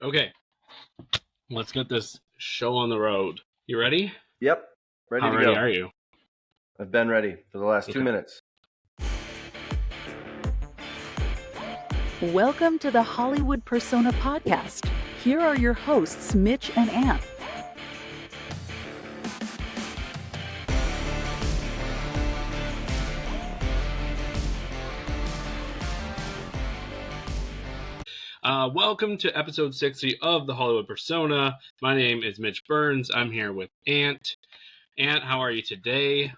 Okay, let's get this show on the road. You ready? Yep, ready How to ready go. are you? I've been ready for the last 2 Okay. minutes. Welcome to the Hollywood Persona Podcast. Here are your hosts, Mitch and Ant. Welcome to episode 60 of the Hollywood Persona. My name is Mitch Burns. I'm here with Ant. Ant, how are you today?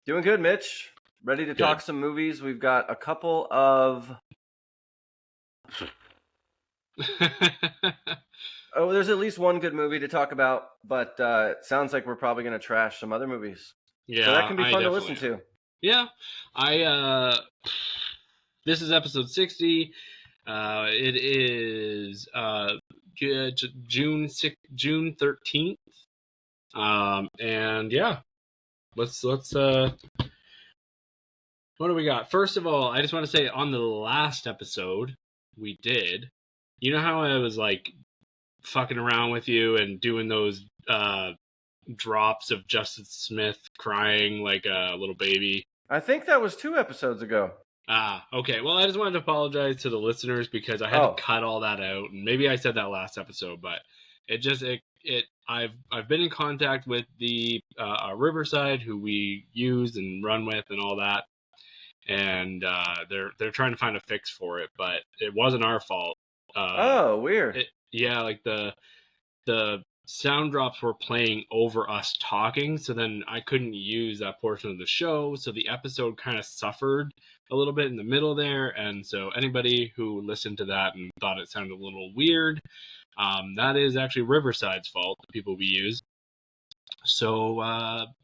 Doing good, Mitch. Ready to talk some movies. We've got a couple of... Oh, there's at least one good movie to talk about, but it sounds like we're probably going to trash some other movies. Yeah, so that can be I fun to definitely listen am. to. Yeah, this is episode 60. It is June 13th. And yeah, let's what do we got? First of all, I just want to say on the last episode we did, you know how I was like fucking around with you and doing those drops of Justin Smith crying like a little baby? I think that was 2 episodes ago. Okay. Well, I just wanted to apologize to the listeners because I had to cut all that out, and maybe I said that last episode, but I've been in contact with the Riverside, who we use and run with and all that, and they're trying to find a fix for it, but it wasn't our fault. Weird. Like the sound drops were playing over us talking, so then I couldn't use that portion of the show, so the episode kind of suffered a little bit in the middle there, and so anybody who listened to that and thought it sounded a little weird, that is actually Riverside's fault, the people we use. So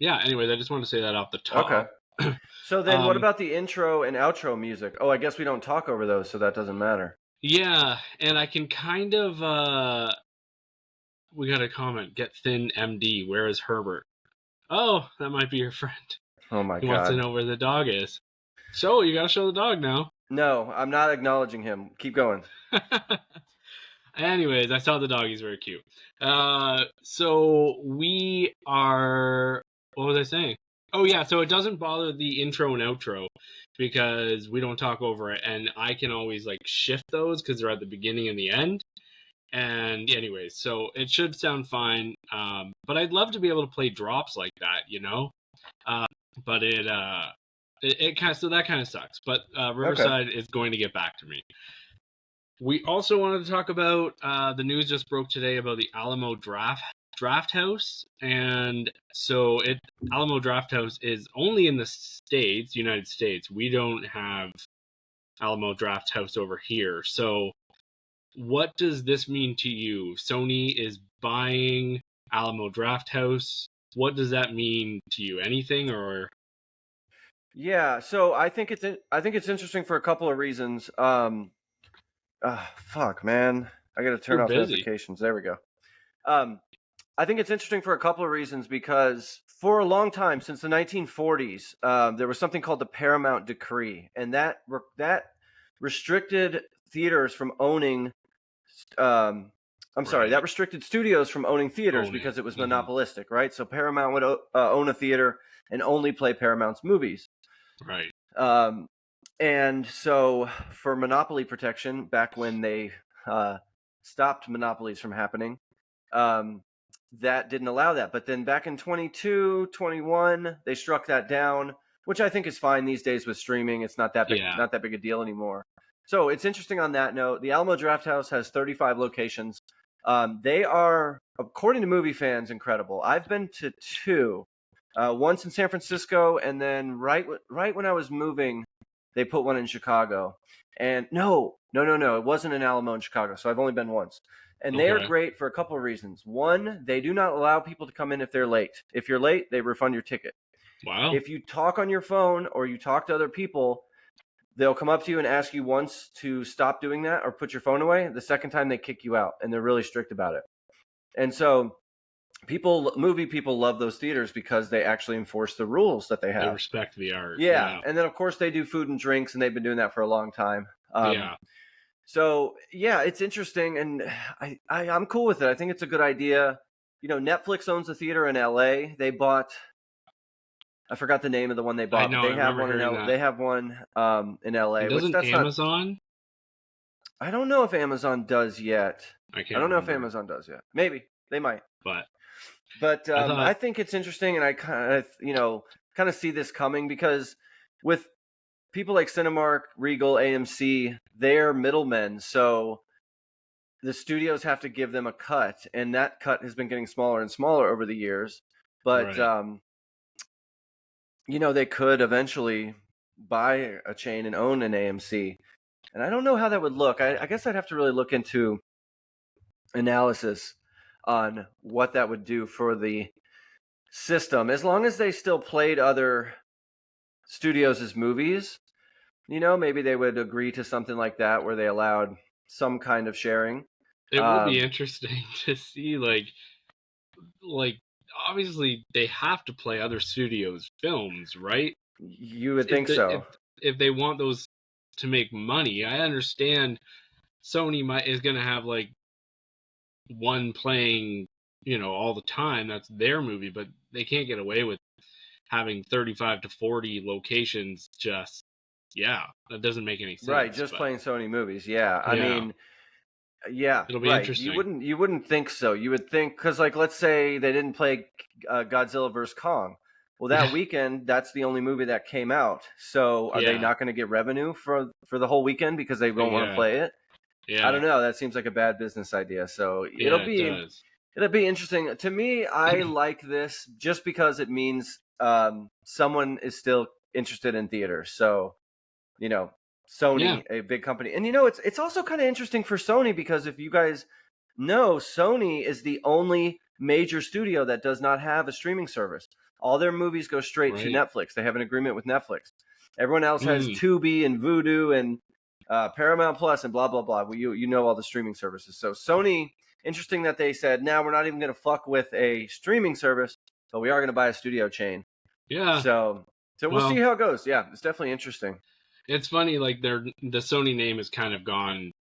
anyways, I just want to say that off the top. Okay. So then what about the intro and outro music? I guess we don't talk over those, so that doesn't matter. Yeah, and I can kind of we got a comment. Get thin, MD. Where is Herbert? Oh, that might be your friend. Oh my God. He wants to know where the dog is. So you gotta show the dog now. No, I'm not acknowledging him. Keep going. Anyways, I saw the dog. He's very cute. So we are... What was I saying? Oh yeah, so it doesn't bother the intro and outro because we don't talk over it, and I can always like shift those because they're at the beginning and the end. And anyways, so it should sound fine. But I'd love to be able to play drops like that, you know? But it kind of, so that kind of sucks. But Riverside is going to get back to me. We also wanted to talk about the news just broke today about the Alamo Drafthouse, and so Alamo Drafthouse is only in the States, United States. We don't have Alamo Drafthouse over here. So what does this mean to you? Sony is buying Alamo Drafthouse. What does that mean to you? Anything or? Yeah, so I think it's interesting for a couple of reasons. Fuck, man, I gotta turn off notifications. There we go. I think it's interesting for a couple of reasons because for a long time, since the 1940s, there was something called the Paramount Decree, and that restricted theaters from owning. That restricted studios from owning theaters because it was monopolistic, right? So Paramount would own a theater and only play Paramount's movies. Right. And so for monopoly protection, back when they stopped monopolies from happening, that didn't allow that. But then back in 21, they struck that down, which I think is fine these days with streaming. It's not that big a deal anymore. So it's interesting on that note. The Alamo Drafthouse has 35 locations. They are, according to movie fans, incredible. I've been to 2. Once in San Francisco, and then right when I was moving, they put one in Chicago. And no, it wasn't in Alamo in Chicago, so I've only been once. And they are great for a couple of reasons. One, they do not allow people to come in if they're late. If you're late, they refund your ticket. Wow. If you talk on your phone or you talk to other people, they'll come up to you and ask you once to stop doing that or put your phone away. The second time, they kick you out, and they're really strict about it. And so movie people love those theaters because they actually enforce the rules that they have. They respect the art. Yeah. And then, of course, they do food and drinks, and they've been doing that for a long time. So yeah, it's interesting, and I'm cool with it. I think it's a good idea. Netflix owns a theater in LA. They bought, I forgot the name of the one they I bought, but know. I they have remember one in hearing that. They have one in And LA, which doesn't that's not. Amazon? I don't know if Amazon does yet. I I can't don't know if remember. Amazon does yet. Maybe they might. But But I I thought, think it's interesting, and I kind of see this coming because with people like Cinemark, Regal, AMC, they're middlemen, so the studios have to give them a cut, and that cut has been getting smaller and smaller over the years. But right. they could eventually buy a chain and own an AMC, and I don't know how that would look. I guess I'd have to really look into analysis on what that would do for the system, as long as they still played other studios' movies. Maybe they would agree to something like that where they allowed some kind of sharing. It will be interesting to see, like obviously they have to play other studios' films, right? You would If think the so. if they want those to make money, I understand Sony is going to have like one playing, all the time. That's their movie, but they can't get away with having 35 to 40 locations. Just that doesn't make any Right, sense. just But playing Sony movies. Yeah. I yeah, mean, yeah, it'll be right. You interesting. wouldn't think so. You would think, because like, let's say they didn't play Godzilla vs Kong. Well, that Yeah, weekend, that's the only movie that came out. So are they yeah, not going to get revenue for the whole weekend because they don't want to yeah, play it? I yeah, don't know. That seems like a bad business idea. So yeah. It does. it'll be interesting. To me, I like this just because it means someone is still interested in theater. So, you know, Yeah, Sony, a big company. And it's also kind of interesting for Sony because if you guys know, Sony is the only major studio that does not have a streaming service. All their movies go straight to right. Netflix. They have an agreement with Netflix. Everyone else has Mm, Tubi and Vudu and Paramount Plus and blah blah blah. Well, you know all the streaming services. So Sony, interesting that they said, now we're not even going to fuck with a streaming service, but we are going to buy a studio chain. yeah. So we'll see Well, how it goes. Yeah, it's definitely interesting. it's funny. Like the Sony name has kind of gone,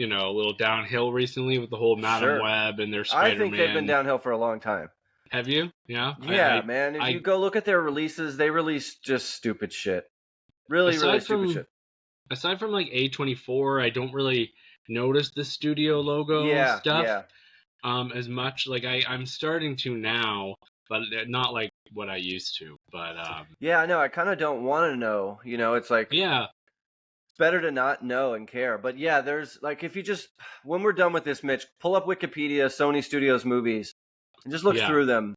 a little downhill recently with the whole Madam Sure. Web and their I think they've been Spider-Man. downhill for a long time. Have you? Yeah. Yeah, man. If you I go look at their releases, they release just stupid shit. Really, really aside stupid from shit. aside from like A24, I don't really notice the studio logo Yeah, stuff yeah. as much. Like I'm starting to now, but not like what I used to. But Yeah, I know. I kind of don't want to know. It's like yeah, it's better to not know and care. But yeah, there's like if you just when we're done with this, Mitch, pull up Wikipedia, Sony Studios movies, and just look yeah, through them.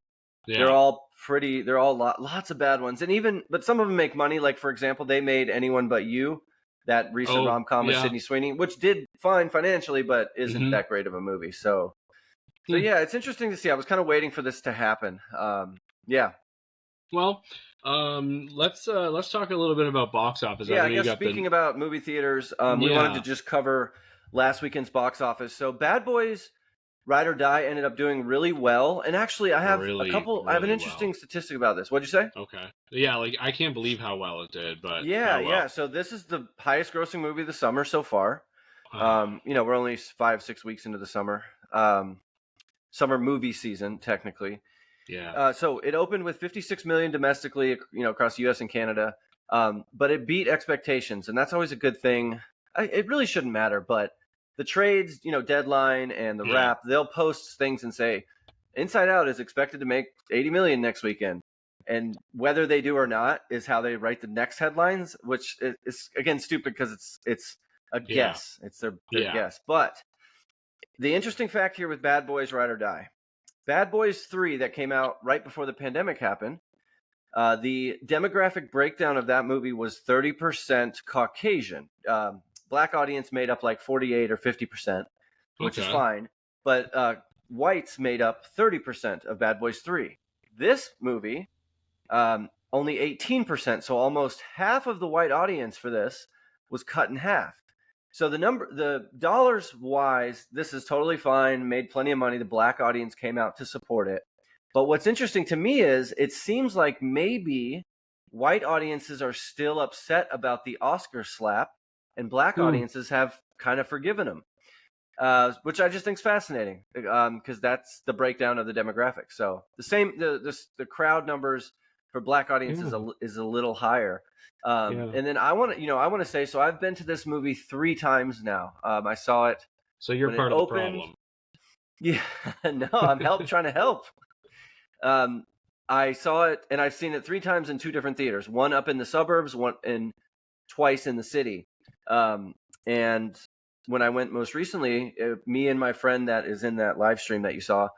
They're yeah. all pretty. They're all lots of bad ones, but some of them make money. Like for example, they made Anyone But You, that recent Oh, rom com with yeah. Sydney Sweeney, which did fine financially, but isn't Hmm. that great of a movie. So yeah, it's interesting to see. I was kind of waiting for this to happen. Yeah, Well, let's talk a little bit about box office. I yeah. know I you guess got speaking about movie theaters, we wanted to yeah, just cover last weekend's box office. So Bad Boys Ride or Die ended up doing really well, and actually, I have a really, couple. I have an really interesting well. statistic about this. What'd you say? Okay. Yeah, like I can't believe how well it did, but Yeah, oh well. yeah. So this is the highest grossing movie of the summer so far. Ah, We're only 5-6 weeks into the summer. Summer movie season, technically. yeah. So it opened with 56 million domestically, across the U.S. and Canada. But it beat expectations, and that's always a good thing. It really shouldn't matter, but the trades, Deadline and the Yeah. Wrap, they'll post things and say, Inside Out is expected to make 80 million next weekend. And whether they do or not is how they write the next headlines, which is again stupid because it's a Yeah. guess. It's their Yeah. guess. But the interesting fact here with Bad Boys Ride or Die, Bad Boys 3 that came out right before the pandemic happened, the demographic breakdown of that movie was 30% Caucasian. Black audience made up like 48 or 50%, which is Okay. fine. But whites made up 30% of Bad Boys 3. This movie, only 18%. So almost half of the white audience for this was cut in half. So the dollars wise, this is totally fine, made plenty of money. The black audience came out to support it. But what's interesting to me is it seems like maybe white audiences are still upset about the Oscar slap and black audiences have kind of forgiven them, which I just think is fascinating, because that's the breakdown of the demographic. So the crowd numbers for black audiences is a little higher. And then I want to say, so I've been to this movie 3 times now. I saw it. So you're part of the problem. Yeah, no, I'm trying to help. I saw it, and I've seen it 3 times in 2 different theaters. One up in the suburbs, twice in the city. And when I went most recently, me and my friend that is in that live stream that you saw,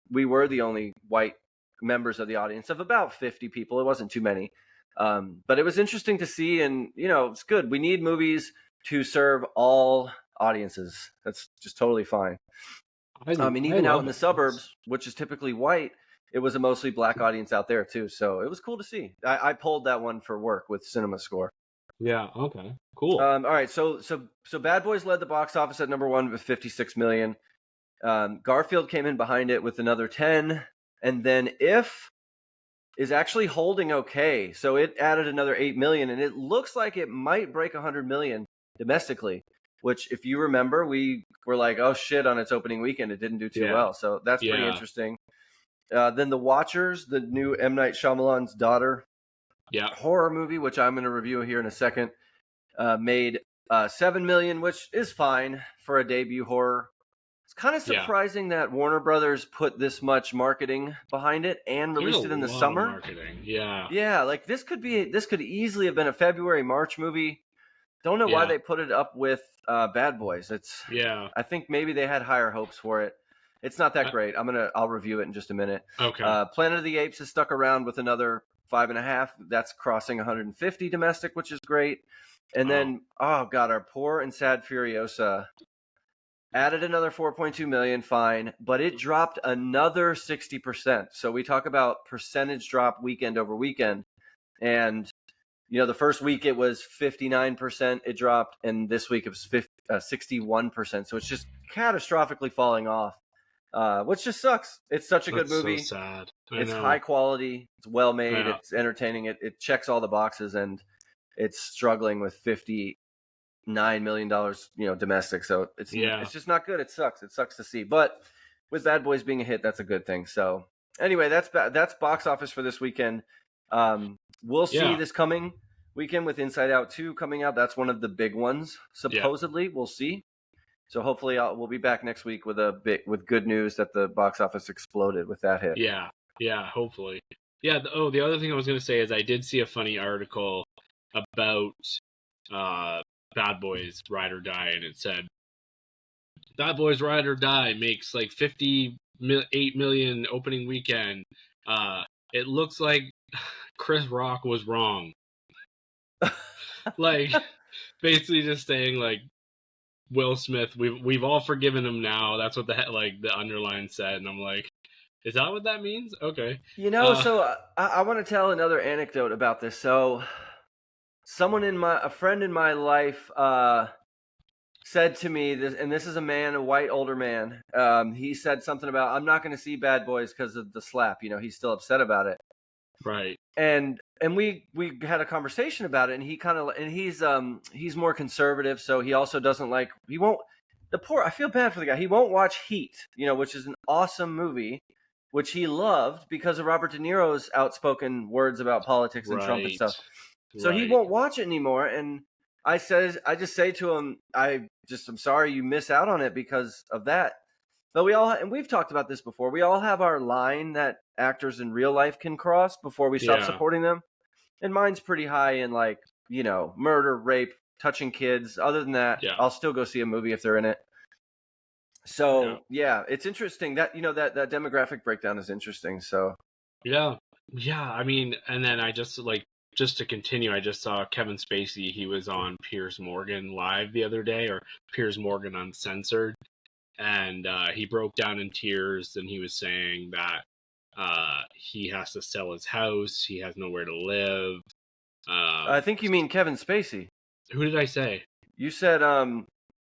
we were the only white members of the audience of about 50 people. It wasn't too many. But it was interesting to see, and it's good. We need movies to serve all audiences. That's just totally fine. Even out in the suburbs, which is typically white, it was a mostly black audience out there too. So it was cool to see. I pulled that one for work with Cinema Score. Yeah. Okay. Cool. All right. So Bad Boys led the box office at number 1 with 56 million. Garfield came in behind it with another 10, and then If is actually holding okay. So it added another 8 million, and it looks like it might break 100 million domestically. Which, if you remember, we were like, "Oh shit!" on its opening weekend, it didn't do too well. So that's pretty interesting. Then The Watchers, the new M. Night Shyamalan's daughter horror movie, which I'm going to review here in a second, made 7 million, which is fine for a debut horror. It's kind of surprising that Warner Brothers put this much marketing behind it and released it in the summer. Marketing, yeah. Yeah, like this could easily have been a February, March movie. Don't know why they put it up with Bad Boys. I think maybe they had higher hopes for it. It's not that great. I'll review it in just a minute. Okay. Planet of the Apes has stuck around with another 5.5. That's crossing 150 domestic, which is great. And then, oh god, our poor and sad Furiosa added another 4.2 million. Fine, but it dropped another 60%. So we talk about percentage drop weekend over weekend, and the first week it was 59%. It dropped, and this week it was 61%. So it's just catastrophically falling off. Which just sucks. It's such a good movie. So sad. It's high quality. It's well made. It's entertaining. It checks all the boxes, and it's struggling with $59 million, domestic. So it's just not good. It sucks. It sucks to see. But with Bad Boys being a hit, that's a good thing. So anyway, that's box office for this weekend. We'll see this coming weekend with Inside Out 2 coming out. That's one of the big ones, supposedly. We'll see. So hopefully we'll be back next week with good news that the box office exploded with that hit. Yeah, hopefully. Yeah. The other thing I was going to say is I did see a funny article about Bad Boys Ride or Die, and it said Bad Boys Ride or Die makes like 58 million opening weekend. It looks like Chris Rock was wrong. Like basically just saying like Will Smith, we've all forgiven him now. That's what the underline said, and I'm like, is that what that means? Okay. So I want to tell another anecdote about this. So a friend in my life said to me this, and this is a white older man. He said something about, I'm not going to see Bad Boys because of the slap. He's still upset about it. Right. And we had a conversation about it, and he's more conservative, so he also doesn't like, I feel bad for the guy. He won't watch Heat, which is an awesome movie, which he loved because of Robert De Niro's outspoken words about politics and Trump and stuff. So he won't watch it anymore. And I just say to him, I'm sorry you miss out on it because of that. But we've talked about this before. We all have our line that actors in real life can cross before we stop supporting them. And mine's pretty high in murder, rape, touching kids. Other than that, I'll still go see a movie if they're in it. So it's interesting that that demographic breakdown is interesting. So yeah. I mean, and then I just to continue, I just saw Kevin Spacey. He was on Piers Morgan Live the other day, or Piers Morgan Uncensored. And he broke down in tears, and he was saying that he has to sell his house. He has nowhere to live. I think you mean Kevin Spacey. Who did I say? You said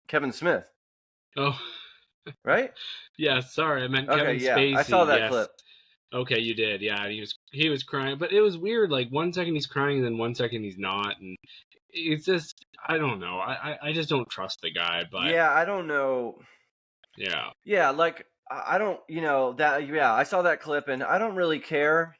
Kevin Smith. Oh. Right? Yeah, sorry. I meant Kevin Spacey. I saw that clip. Okay, you did. Yeah, he was he was crying, but it was weird. Like 1 second he's crying, and then 1 second he's not, and it's just I don't know. I just don't trust the guy. But Yeah, I don't know. yeah, Yeah, like I don't, that. Yeah, I saw that clip, and I don't really care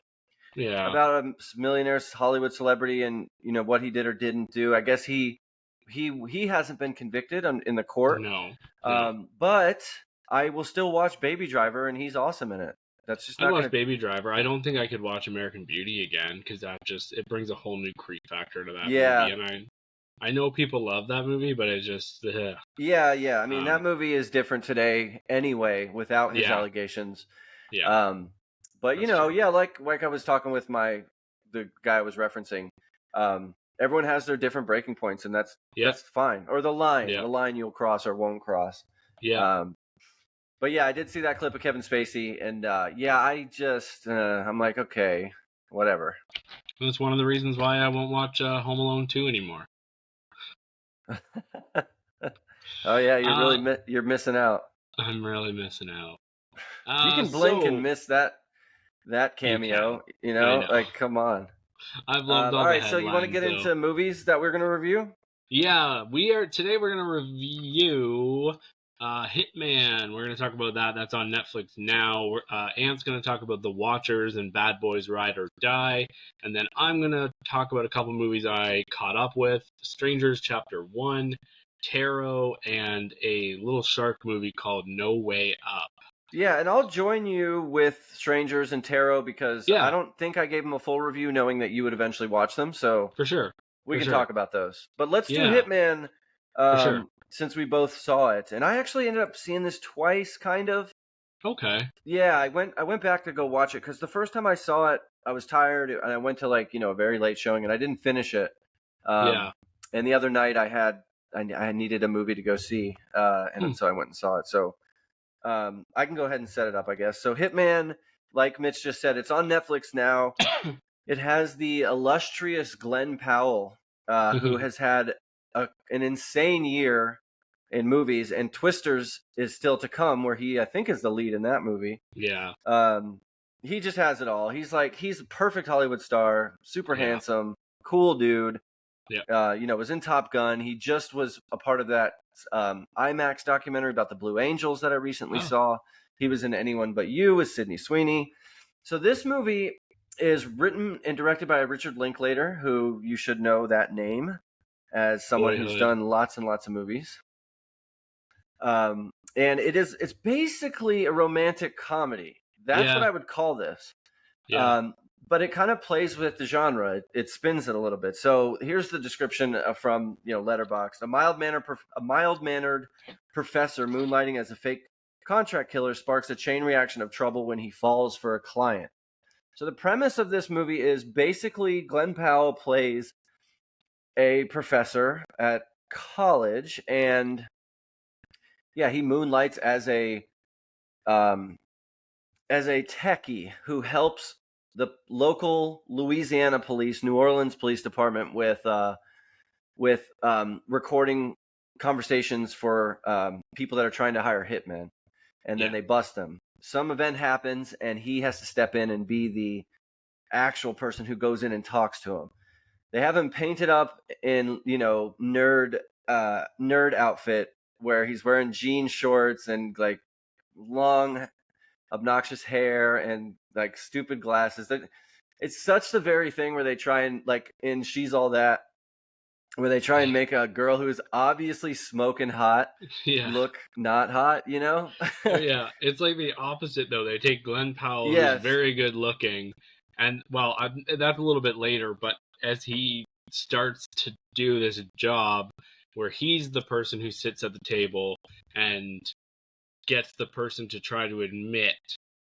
yeah, about a millionaire Hollywood celebrity and what he did or didn't do. I guess he hasn't been convicted in the court. no. But I will still watch Baby Driver, and he's awesome in it. That's just I not watched going to. Baby Driver. I don't think I could watch American Beauty again because that just it brings a whole new creep factor to that Yeah. movie, and I know people love that movie, but it just Yeah. I mean, that movie is different today anyway, without his allegations. yeah. But That's true. yeah, like I was talking with the guy I was referencing. Everyone has their different breaking points, and that's fine. Or the line you'll cross or won't cross. Yeah. But yeah, I did see that clip of Kevin Spacey, and I just I'm like, okay, whatever. That's one of the reasons why I won't watch Home Alone 2 anymore. Oh yeah, you're missing out. I'm really missing out. You can blink and miss that cameo. I know. Like come on. I've loved all right, so you want to get into movies that we're going to review? Yeah, today we're going to review Hitman. We're going to talk about that. That's on Netflix now. Ant's going to talk about The Watchers and Bad Boys Ride or Die. And then I'm going to talk about a couple movies I caught up with. Strangers Chapter 1, Tarot, and a little shark movie called No Way Up. Yeah, and I'll join you with Strangers and Tarot because I don't think I gave them a full review knowing that you would eventually watch them. So for sure. We can talk about those. But let's do Hitman since we both saw it. And I actually ended up seeing this twice, kind of. Okay. Yeah, I went back to go watch it because the first time I saw it, I was tired and I went to a very late showing and I didn't finish it. And the other night I needed a movie to go see, and so I went and saw it. So I can go ahead and set it up, I guess. So Hitman, like Mitch just said, it's on Netflix now. It has the illustrious Glenn Powell, who has had an insane year in movies, and Twisters is still to come, where he, I think, is the lead in that movie. Yeah. He just has it all. He's a perfect Hollywood star, super handsome, cool dude. Yeah. Was in Top Gun. He just was a part of that IMAX documentary about the Blue Angels that I recently saw. He was in Anyone But You with Sydney Sweeney. So this movie is written and directed by Richard Linklater, who you should know that name as someone who's done lots and lots of movies. And it's basically a romantic comedy. That's what I would call this. Yeah. But it kind of plays with the genre. It spins it a little bit. So here's the description from Letterboxd. A mild-mannered professor moonlighting as a fake contract killer sparks a chain reaction of trouble when he falls for a client. So the premise of this movie is basically Glenn Powell plays a professor at college, and he moonlights as a techie who helps the local Louisiana police, New Orleans Police Department with recording conversations for people that are trying to hire hitmen, and then they bust them. Some event happens, and he has to step in and be the actual person who goes in and talks to him. They have him painted up in nerd outfit where he's wearing jean shorts and like long obnoxious hair and like stupid glasses. It's such the very thing where they try and in She's All That, where they try and make a girl who is obviously smoking hot look not hot, Yeah, it's like the opposite though. They take Glenn Powell, who's very good looking, and that's a little bit later, but as he starts to do this job where he's the person who sits at the table and gets the person to try to admit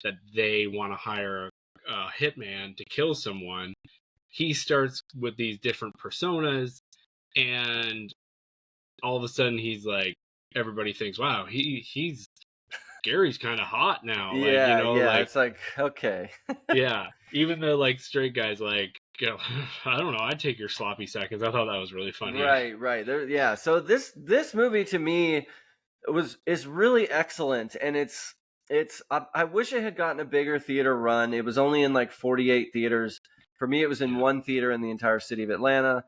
that they want to hire a hitman to kill someone, he starts with these different personas, and all of a sudden he's like, everybody thinks, wow, he's Gary's kind of hot now. It's like, okay. Yeah, even the straight guys I don't know, I'd take your sloppy seconds. I thought that was really funny. Right. So this movie to me is really excellent, and it's I wish it had gotten a bigger theater run. It was only in like 48 theaters. For me, it was in one theater in the entire city of Atlanta.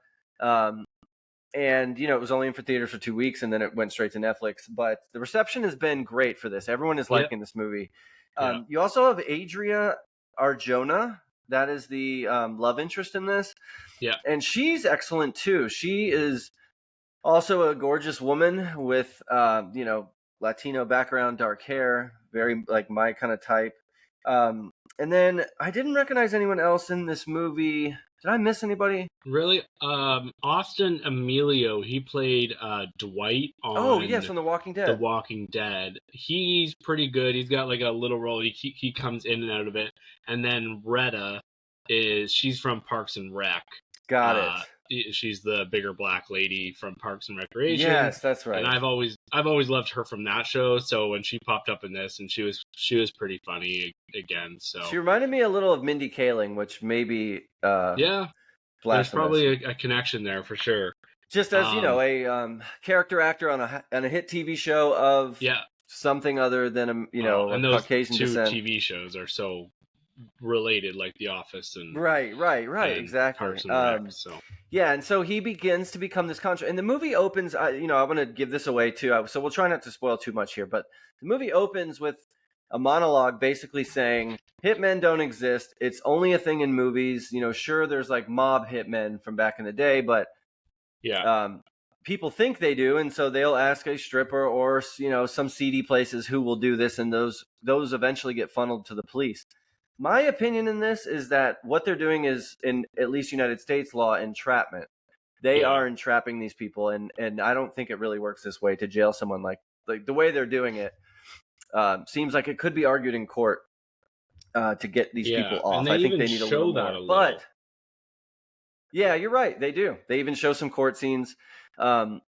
And it was only in for theaters for 2 weeks, and then it went straight to Netflix. But the reception has been great for this. Everyone is liking this movie. You also have Adria Arjona. That is the love interest in this. Yeah. And she's excellent too. She is also a gorgeous woman with Latino background, dark hair, very like my kind of type. And then I didn't recognize anyone else in this movie. Did I miss anybody? Really? Austin Emilio, he played Dwight on on The Walking Dead. The Walking Dead. He's pretty good. He's got like a little role. He comes in and out of it. And then Retta she's from Parks and Rec. Got it. She's the bigger black lady from Parks and Recreation. Yes, that's right. And I've always loved her from that show. So when she popped up in this, and she was pretty funny again. So she reminded me a little of Mindy Kaling, which maybe there's probably a connection there for sure. Just as a character actor on a hit TV show of something other than and those Caucasian two descent. TV shows are so related, like The Office and right, and exactly. Parks and Rec, and so he begins to become this contra. And the movie opens. I want to give this away too, so we'll try not to spoil too much here. But the movie opens with a monologue, basically saying hitmen don't exist. It's only a thing in movies. Sure, there's like mob hitmen from back in the day, but people think they do, and so they'll ask a stripper or some seedy places who will do this, and those eventually get funneled to the police. My opinion in this is that what they're doing is, in at least United States law, entrapment. They are entrapping these people, and I don't think it really works this way to jail someone like the way they're doing it. Seems like it could be argued in court to get these people off. I think they need a little more. But yeah, you're right. They do. They even show some court scenes. But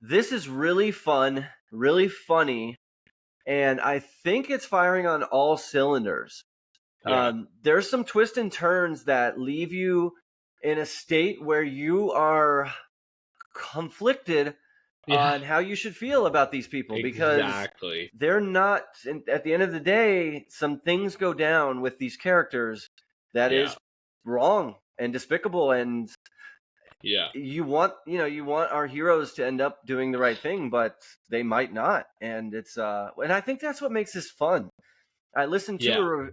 this is really fun, really funny. And I think it's firing on all cylinders. There's some twists and turns that leave you in a state where you are conflicted on how you should feel about these people. Because they're not, at the end of the day, some things go down with these characters that is wrong and despicable, and you want our heroes to end up doing the right thing, but they might not, and it's and I think that's what makes this fun. I listened to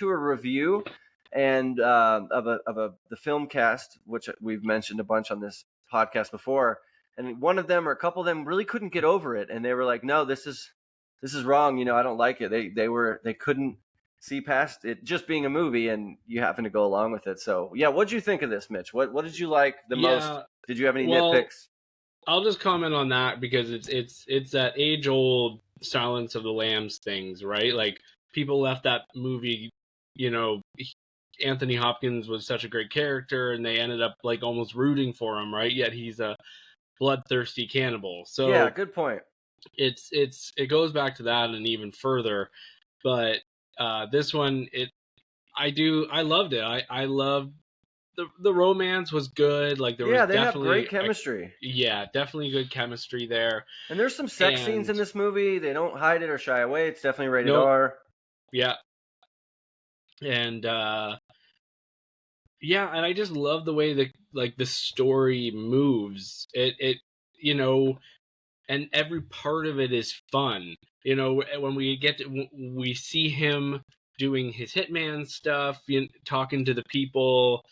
a review and the film cast, which we've mentioned a bunch on this podcast before, and one of them or a couple of them really couldn't get over it, and they were like, "No, this is wrong. I don't like it." They couldn't see past it just being a movie, and you happen to go along with it. So what'd you think of this, Mitch? What did you like the most? Did you have any nitpicks? I'll just comment on that because it's that age old Silence of the Lambs things, right? Like, people left that movie, Anthony Hopkins was such a great character, and they ended up like almost rooting for him, right? Yet he's a bloodthirsty cannibal. So good point. It goes back to that and even further, but this one, I loved it. I loved the romance was good. Like, there was they have great chemistry. Definitely good chemistry there. And there's some sex scenes in this movie. They don't hide it or shy away. It's definitely rated R. Yeah. And and I just love the way the story moves. It and every part of it is fun. When we see him doing his Hitman stuff, talking to the people,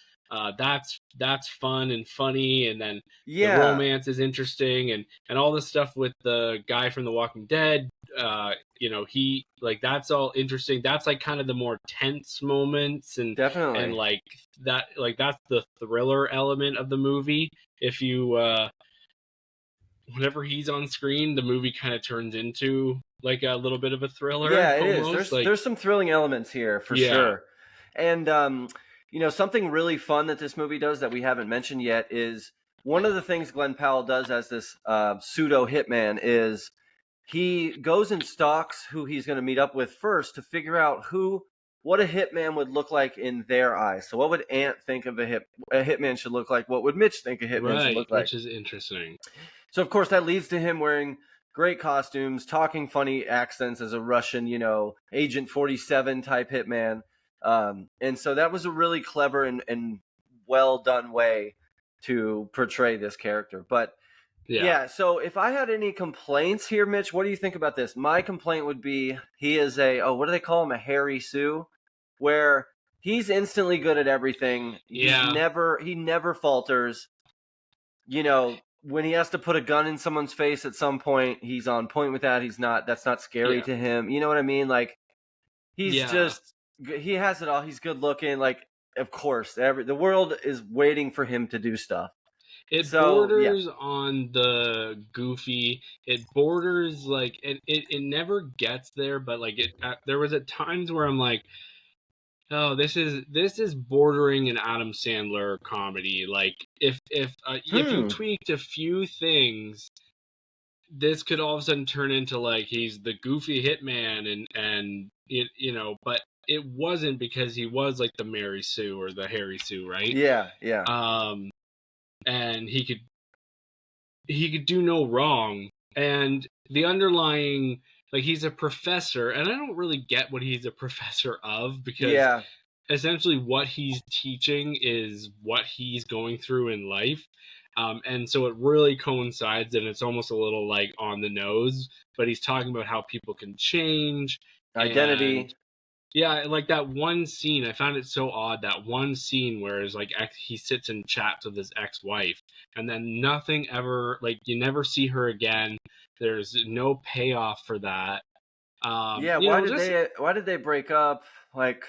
that's fun and funny, and then the romance is interesting, and all this stuff with the guy from The Walking Dead, he, like, that's all interesting. That's like kind of the more tense moments, and definitely, and like that's the thriller element of the movie. If you whenever he's on screen, the movie kind of turns into like a little bit of a thriller. Yeah, it almost is. There's some thrilling elements here for sure. And something really fun that this movie does that we haven't mentioned yet is one of the things Glenn Powell does as this pseudo hitman is he goes and stalks who he's going to meet up with first to figure out what a hitman would look like in their eyes. So what would Ant think of a hitman should look like? What would Mitch think a hitman should look like? Which is interesting. So, of course, that leads to him wearing great costumes, talking funny accents as a Russian, Agent 47 type hitman. And so that was a really clever and well done way to portray this character. But yeah, so if I had any complaints here, Mitch, what do you think about this? My complaint would be he is what do they call him? A Harry Sue, where he's instantly good at everything. He never falters. When he has to put a gun in someone's face at some point, he's on point with that. That's not scary to him. You know what I mean? Like, he has it all. He's good looking. Like, of course, the world is waiting for him to do stuff. It borders on the goofy. It borders like it never gets there, but like there was at times where I'm like, oh, this is bordering an Adam Sandler comedy. Like if you tweaked a few things, this could all of a sudden turn into like he's the goofy hitman and but it wasn't, because he was like the Mary Sue or the Harry Sue, right? Yeah. And he could do no wrong. And the underlying, like, he's a professor, and I don't really get what he's a professor of, because essentially what he's teaching is what he's going through in life. And so it really coincides, and it's almost a little like on the nose, but he's talking about how people can change. Identity. Yeah, like that one scene, I found it so odd, that one scene where it's like he sits and chats with his ex-wife, and then nothing ever, like, you never see her again. There's no payoff for that. Why did they break up? Like,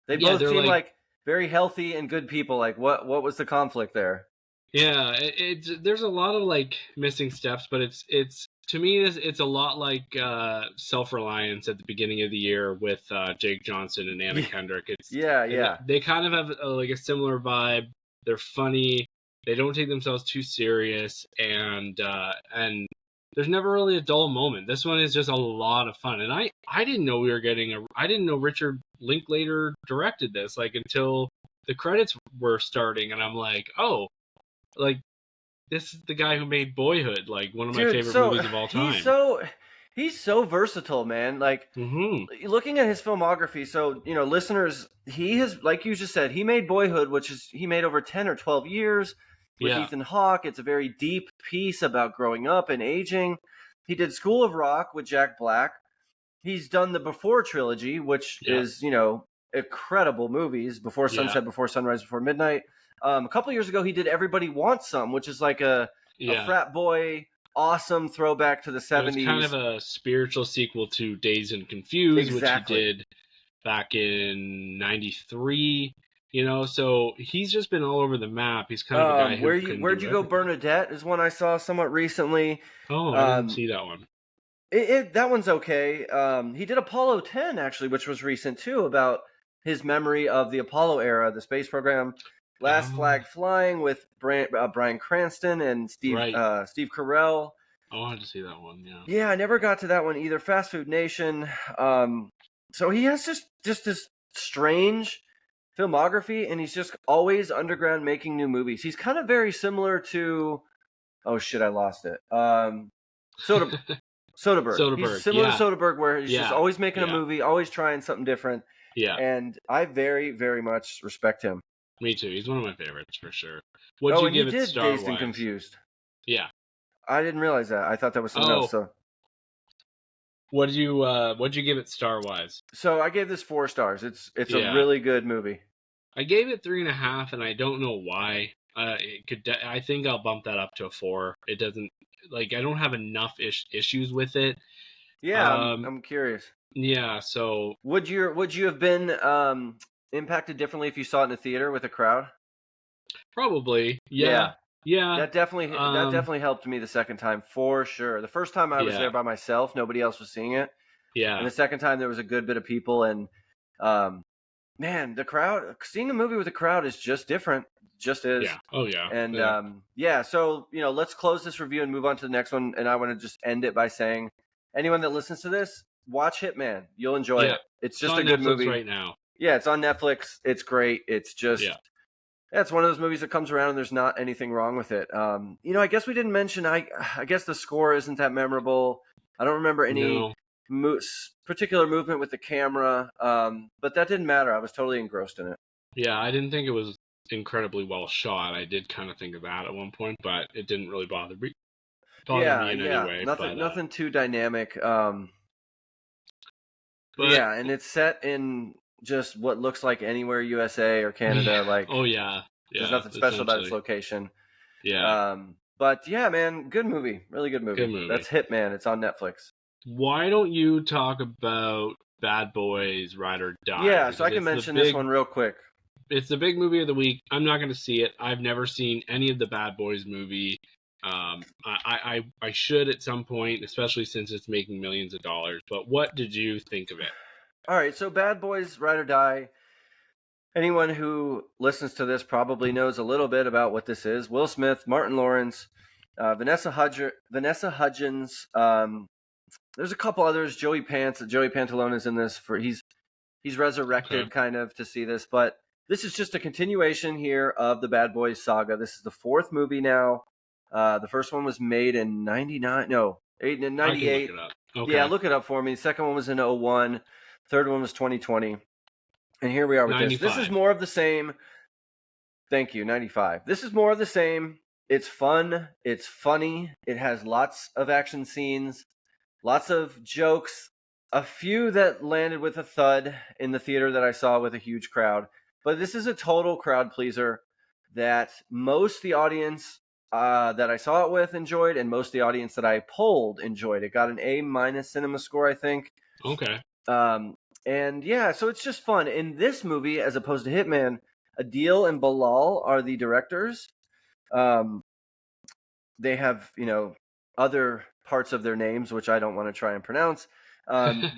they both seem like very healthy and good people. Like, what was the conflict there? Yeah, there's a lot of like missing steps, but it's to me it's a lot like Self-Reliance at the beginning of the year with Jake Johnson and Anna Kendrick. They kind of have like a similar vibe. They're funny. They don't take themselves too serious, and there's never really a dull moment. This one is just a lot of fun, and I didn't know I didn't know Richard Linklater directed this, like, until the credits were starting, and I'm like, oh. Like, this is the guy who made Boyhood, like one of my favorite movies of all time. He's so versatile, man. Like, looking at his filmography, so, listeners, he has, like you just said, he made Boyhood, he made over 10 or 12 years with Ethan Hawke. It's a very deep piece about growing up and aging. He did School of Rock with Jack Black. He's done the Before trilogy, which is, incredible movies. Before Sunset, Before Sunrise, Before Midnight. A couple of years ago, he did Everybody Wants Some, which is like a frat boy, awesome throwback to the 70s. It was kind of a spiritual sequel to Dazed and Confused, which he did back in '93. So he's just been all over the map. He's kind of a guy who Where'd You Go, Bernadette is one I saw somewhat recently. Oh, I didn't see that one. That one's okay. He did Apollo 10, actually, which was recent too, about his memory of the Apollo era, the space program. Last Flag Flying with Bryan Cranston and Steve Carell. I wanted to see that one, Yeah, I never got to that one either. Fast Food Nation. So he has just this strange filmography, and he's just always underground making new movies. He's kind of very similar to... Oh, shit, I lost it. Soderbergh. He's similar to Soderbergh, where he's just always making a movie, always trying something different. Yeah. And I very, very much respect him. Me too. He's one of my favorites for sure. What'd you give it star-wise? Dazed and Confused. Yeah. I didn't realize that. I thought that was something else. So. What'd you give it star-wise? So I gave this 4 stars. It's a really good movie. I gave it 3.5, and I don't know why. I think I'll bump that up to a 4. It doesn't, like, I don't have enough issues with it. Yeah, I'm curious. Yeah. So would you have been impacted differently if you saw it in a theater with a crowd? Probably. Yeah. That definitely helped me the second time, for sure. The first time I was there by myself, nobody else was seeing it. Yeah. And the second time there was a good bit of people, and man, the crowd, seeing a movie with a crowd is just different. Just is. Yeah. Oh yeah. And so let's close this review and move on to the next one. And I want to just end it by saying, anyone that listens to this, watch Hitman. You'll enjoy it. It's just a good movie right now. Yeah, it's on Netflix. It's great. It's just Yeah, it's one of those movies that comes around and there's not anything wrong with it. I guess we didn't mention. I guess the score isn't that memorable. I don't remember any particular movement with the camera, but that didn't matter. I was totally engrossed in it. Yeah, I didn't think it was incredibly well shot. I did kind of think of that at one point, but it didn't really bother me in any way. Nothing too dynamic. But, yeah, and it's set in just what looks like anywhere USA or Canada. There's nothing special about its location. Yeah. But yeah, man, good movie. Really good movie. Good movie. That's Hitman. It's on Netflix. Why don't you talk about Bad Boys Ride or Die? Yeah, so I can mention this one real quick. It's the big movie of the week. I'm not going to see it. I've never seen any of the Bad Boys movie. I should at some point, especially since it's making millions of dollars. But what did you think of it? All right, so Bad Boys Ride or Die. Anyone who listens to this probably knows a little bit about what this is. Will Smith, Martin Lawrence, Vanessa Hudgens. There's a couple others. Joey Pantoliano is in this. He's resurrected kind of to see this, but this is just a continuation here of the Bad Boys saga. This is the fourth movie now. The first one was made in 98. Okay. Yeah, look it up for me. The second one was in 01. Third one was 2020. And here we are with 95. this. This is more of the same. Thank you, 95. This is more of the same. It's fun. It's funny. It has lots of action scenes, lots of jokes, a few that landed with a thud in the theater that I saw with a huge crowd. But this is a total crowd pleaser that most the audience that I saw it with enjoyed, and most the audience that I polled enjoyed. It got an A- cinema score, I think. Okay. And yeah, so it's just fun. In this movie, as opposed to Hitman, Adil and Bilal are the directors. They have, other parts of their names, which I don't want to try and pronounce.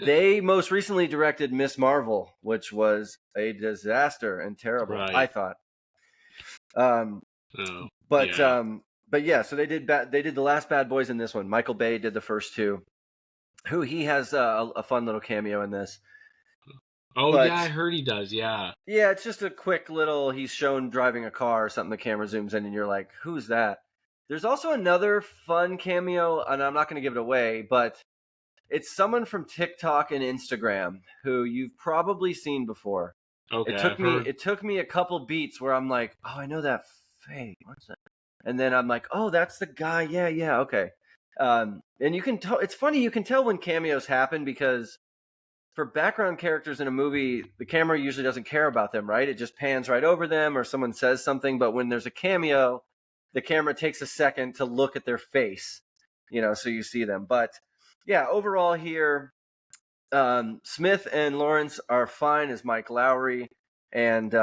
They most recently directed Miss Marvel, which was a disaster and terrible, Right. I thought. But yeah, so they did the last Bad Boys in this one. Michael Bay did the first two. He has a fun little cameo in this. Oh, yeah, I heard he does, yeah. Yeah, it's just a quick little, he's shown driving a car or something, the camera zooms in and you're like, who's that? There's also another fun cameo, and I'm not going to give it away, but it's someone from TikTok and Instagram who you've probably seen before. Okay. It took me a couple beats where I'm like, oh, I know that fake. What's that? And then I'm like, oh, that's the guy. Yeah, okay. And you can tell, it's funny, you can tell when cameos happen because for background characters in a movie, the camera usually doesn't care about them, right? It just pans right over them or someone says something. But when there's a cameo, the camera takes a second to look at their face, so you see them. But yeah, overall here, Smith and Lawrence are fine as Mike Lowry. And,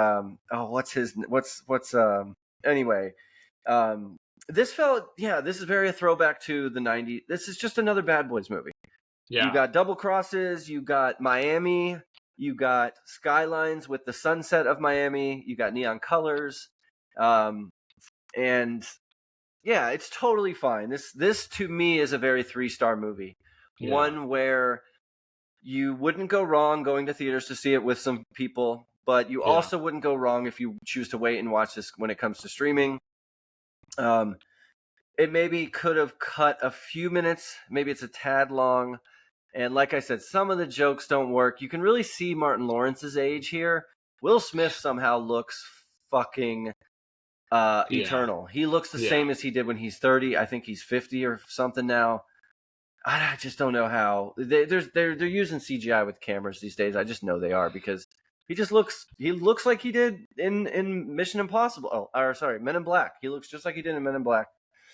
anyway, this is very a throwback to the 90s. This is just another Bad Boys movie. Yeah. You got double crosses, you got Miami, you got skylines with the sunset of Miami, you got neon colors. And yeah, it's totally fine. This to me is a very 3-star movie. Yeah. One where you wouldn't go wrong going to theaters to see it with some people, but you also wouldn't go wrong if you choose to wait and watch this when it comes to streaming. It maybe could have cut a few minutes, maybe it's a tad long. And like I said, some of the jokes don't work. You can really see Martin Lawrence's age here. Will Smith somehow looks fucking eternal. He looks the same as he did when he's 30. I think he's 50 or something now. I just don't know how. They're using CGI with cameras these days. I just know they are because he looks like he did in Mission Impossible. Men in Black. He looks just like he did in Men in Black.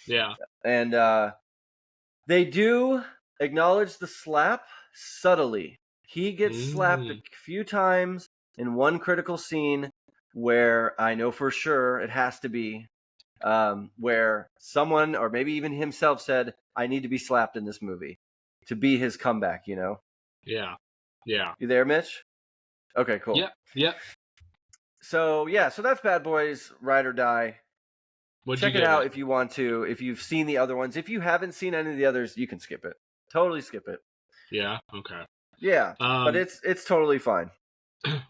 Yeah. And they do acknowledge the slap subtly. He gets slapped a few times in one critical scene where I know for sure it has to be where someone or maybe even himself said, I need to be slapped in this movie to be his comeback, Yeah. You there, Mitch? Okay, cool. Yep. So that's Bad Boys Ride or Die. Check it out if you want to. If you've seen the other ones. If you haven't seen any of the others, you can skip it. Totally skip it. Yeah, okay. Yeah, but it's totally fine.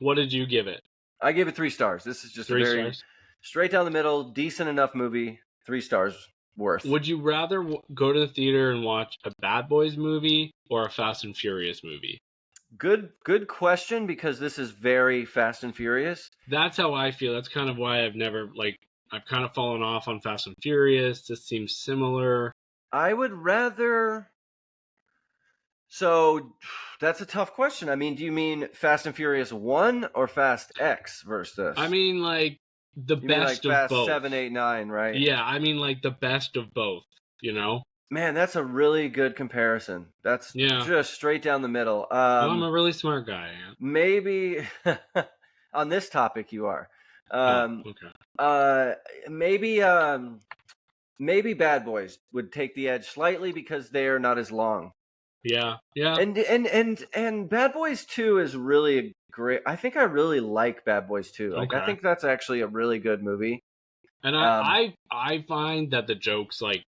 What did you give it? I gave it 3 stars. This is just 3 stars? straight down the middle, decent enough movie, 3 stars worth. Would you rather go to the theater and watch a Bad Boys movie or a Fast and Furious movie? Good question, because this is very Fast and Furious. That's how I feel. That's kind of why I've kind of fallen off on Fast and Furious. This seems similar. I would rather. So that's a tough question. I mean, do you mean Fast and Furious 1 or Fast X versus this? I mean, like the you best mean like of Fast both. 7, 8, 9, right? Yeah, I mean like the best of both. You know. Man, that's a really good comparison. That's just straight down the middle. Well, I'm a really smart guy. Yeah. Maybe on this topic you are. Okay. Maybe Bad Boys would take the edge slightly because they are not as long. Yeah. And Bad Boys 2 is really great. I think I really like Bad Boys 2. Like, Okay. I think that's actually a really good movie. And I find that the jokes, like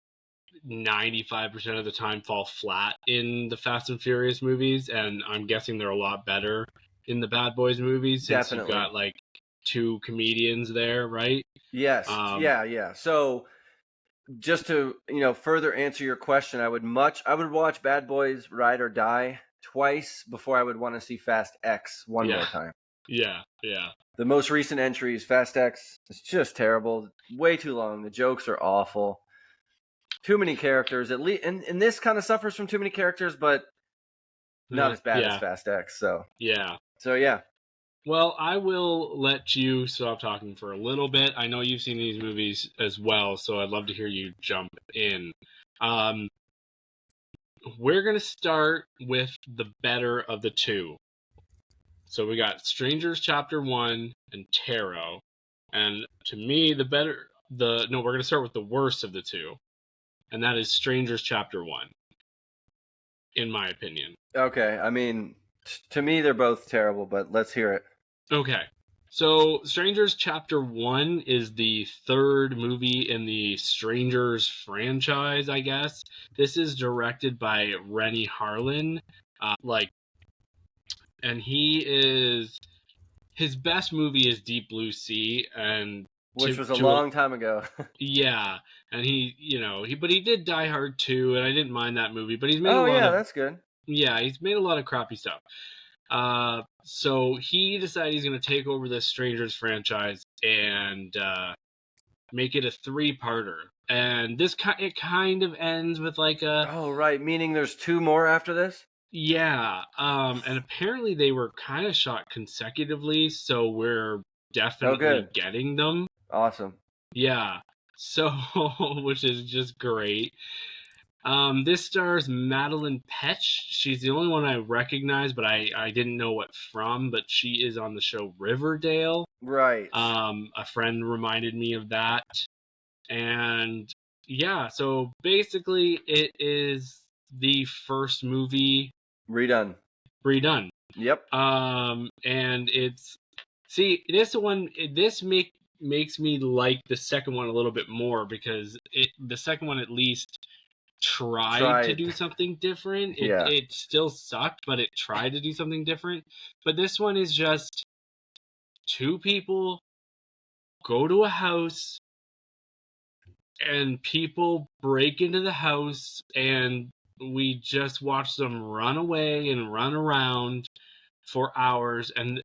95% of the time, fall flat in the Fast and Furious movies, and I'm guessing they're a lot better in the Bad Boys movies since Definitely. you've got like 2 comedians there, right? Yes. Yeah. So just to, further answer your question, I would watch Bad Boys Ride or Die twice before I would want to see Fast X one more time. Yeah. The most recent entries, Fast X, is just terrible. Way too long. The jokes are awful. Too many characters. At least, and this kind of suffers from too many characters, but not as bad as Fast X. So yeah. Well, I will let you stop talking for a little bit. I know you've seen these movies as well, so I'd love to hear you jump in. We're going to start with the better of the two. So we got Strangers Chapter 1 and Tarot. And to me, we're going to start with the worst of the two. And that is Strangers Chapter 1, in my opinion. Okay, I mean, to me, they're both terrible, but let's hear it. Okay, so Strangers Chapter 1 is the 3rd movie in the Strangers franchise, I guess. This is directed by Rennie Harlin. And his best movie is Deep Blue Sea, which was a long time ago. Yeah, and but he did Die Hard 2, and I didn't mind that movie, but he's made that's good. Yeah, he's made a lot of crappy stuff. So he decided he's going to take over this Strangers franchise and make it a 3-parter. And it kind of ends with like a... Oh, right, meaning there's 2 more after this? Yeah, and apparently they were kind of shot consecutively, so we're definitely getting them. Awesome. Yeah, so, which is just great. This stars Madeline Petch. She's the only one I recognize, but I didn't know what from, but she is on the show Riverdale. Right. A friend reminded me of that. And yeah, so basically it is the first movie redone. Yep. And this makes me like the second one a little bit more because the second one at least tried to do something different. It still sucked, but it tried to do something different. But this one is just 2 people go to a house and people break into the house and we just watch them run away and run around for hours, and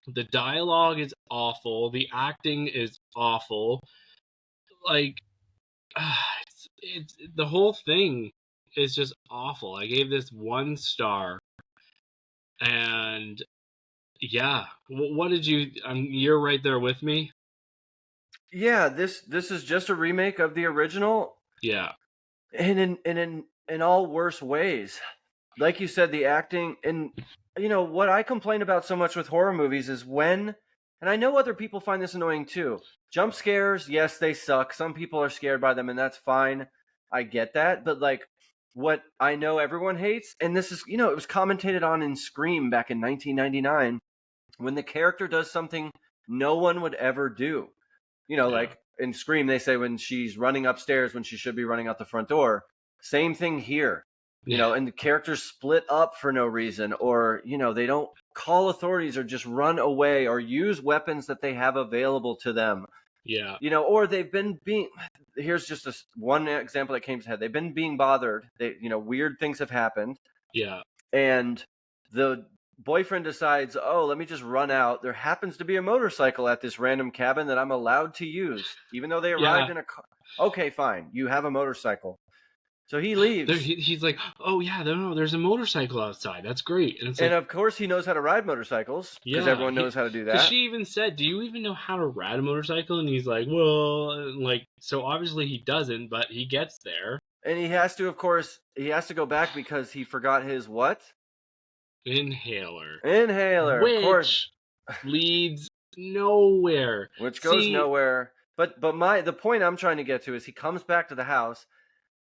the dialogue is awful, the acting is awful, like it's the whole thing is just awful. I gave this 1 star, and yeah, what did you? You're right there with me. Yeah, this is just a remake of the original. Yeah, and in all worse ways. Like you said, the acting, and what I complain about so much with horror movies is when, and I know other people find this annoying too. Jump scares, yes, they suck. Some people are scared by them, and that's fine. I get that, but like what I know everyone hates, and this is, it was commentated on in Scream back in 1999, when the character does something no one would ever do. Like in Scream, they say when she's running upstairs when she should be running out the front door. Same thing here. you know, and the characters split up for no reason, or, you know, they don't call authorities or just run away or use weapons that they have available to them. Yeah. You know, or they've been here's just one example that came to head. They've been being bothered. You know, weird things have happened. Yeah. And the boyfriend decides, oh, let me just run out. There happens to be a motorcycle at this random cabin that I'm allowed to use, even though they arrived in a car. Okay, fine. You have a motorcycle. So he leaves. He's like, oh yeah, no, there's a motorcycle outside. That's great. And of course he knows how to ride motorcycles, because everyone knows how to do that. Because she even said, do you even know how to ride a motorcycle? And he's like, well, like, so obviously he doesn't, but he gets there. And he has to, of course, go back because he forgot his what? Inhaler. Which of course. Leads nowhere. Which goes nowhere. But the point I'm trying to get to is he comes back to the house.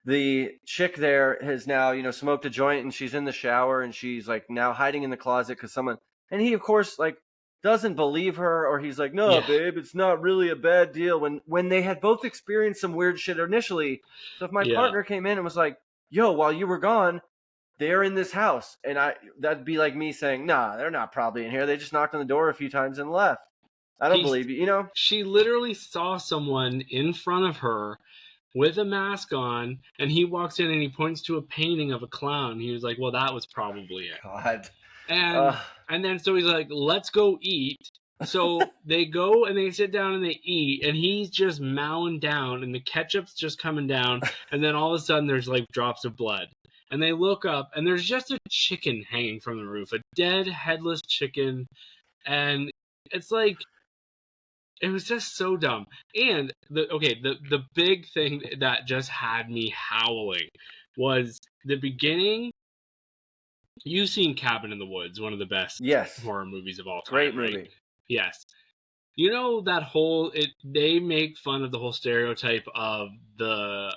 The chick there has now, you know, smoked a joint, and she's in the shower, and she's like now hiding in the closet because someone, and he of course like doesn't believe her, or he's like, no, babe, it's not really a bad deal, when they had both experienced some weird shit initially. So if my partner came in and was like, yo, while you were gone, they're in this house, and that'd be like me saying, nah, they're not probably in here. They just knocked on the door a few times and left. I don't believe you, you know? She literally saw someone in front of her with a mask on, and he walks in and he points to a painting of a clown. He was like, well, that was probably it. God. And then so he's like, let's go eat. So they go and they sit down and they eat, and he's just mowing down, and the ketchup's just coming down, and then all of a sudden there's like drops of blood. And they look up, and there's just a chicken hanging from the roof, a dead, headless chicken. And it's like, it was just so dumb. And the big thing that just had me howling was the beginning. You've seen Cabin in the Woods, one of the best horror movies of all time. Great movie. Right? Yes. You know that they make fun of the whole stereotype of the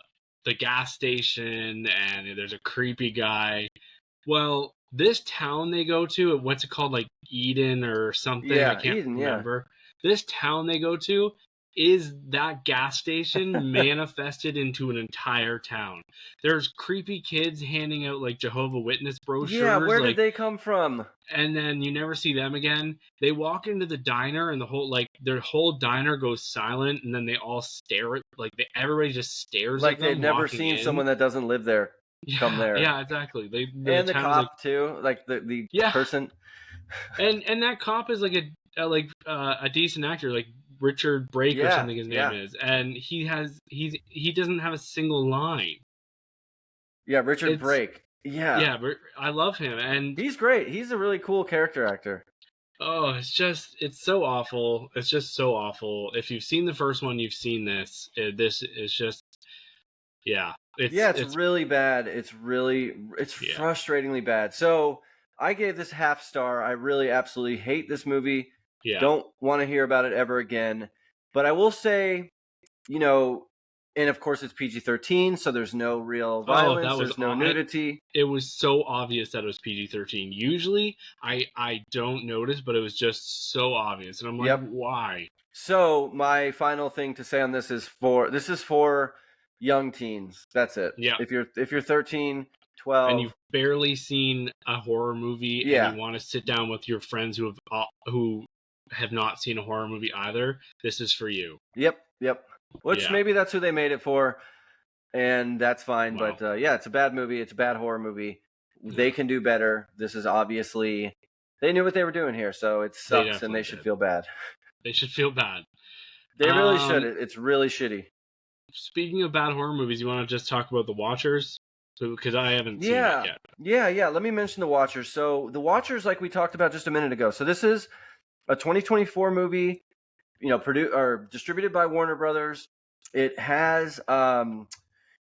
gas station, and there's a creepy guy. Well, this town they go to, what's it called, like Eden or something? Yeah, I can't Eden, remember. Yeah. This town they go to is that gas station manifested into an entire town. There's creepy kids handing out like Jehovah's Witness brochures. Yeah, where did they come from? And then you never see them again. They walk into the diner, and their whole diner goes silent, and then they all stare at, everybody just stares at them. Like they've never seen someone that doesn't live there come there. Yeah, exactly. And the cop too, like the person. And that cop is like a decent actor, like Richard Brake or something his name is, and he doesn't have a single line. Yeah, Richard Brake. Yeah, I love him, and he's great. He's a really cool character actor. Oh, it's so awful. It's just so awful. If you've seen the first one, you've seen this. This is just, it's really bad. It's frustratingly bad. So I gave this half star. I really absolutely hate this movie. Yeah. Don't want to hear about it ever again. But I will say, you know, and of course it's PG-13, so there's no real violence. There's no nudity. It was so obvious that it was PG-13. Usually I don't notice, but it was just so obvious. And I'm like, why? So my final thing to say on this is for young teens. That's it. Yeah. If you're 13, 12, and you've barely seen a horror movie, and you want to sit down with your friends who have not seen a horror movie either, this is for you. Yep. Which maybe that's who they made it for, and that's fine. Wow. But it's a bad movie. It's a bad horror movie. They can do better. This is obviously, they knew what they were doing here, so it sucks, and they should feel bad. They should feel bad. They really should. It's really shitty. Speaking of bad horror movies, you want to just talk about The Watchers? Because I haven't seen it yet. Yeah. Let me mention The Watchers. So The Watchers, like we talked about just a minute ago. So this is a 2024 movie, you know, produced or distributed by Warner Brothers. It has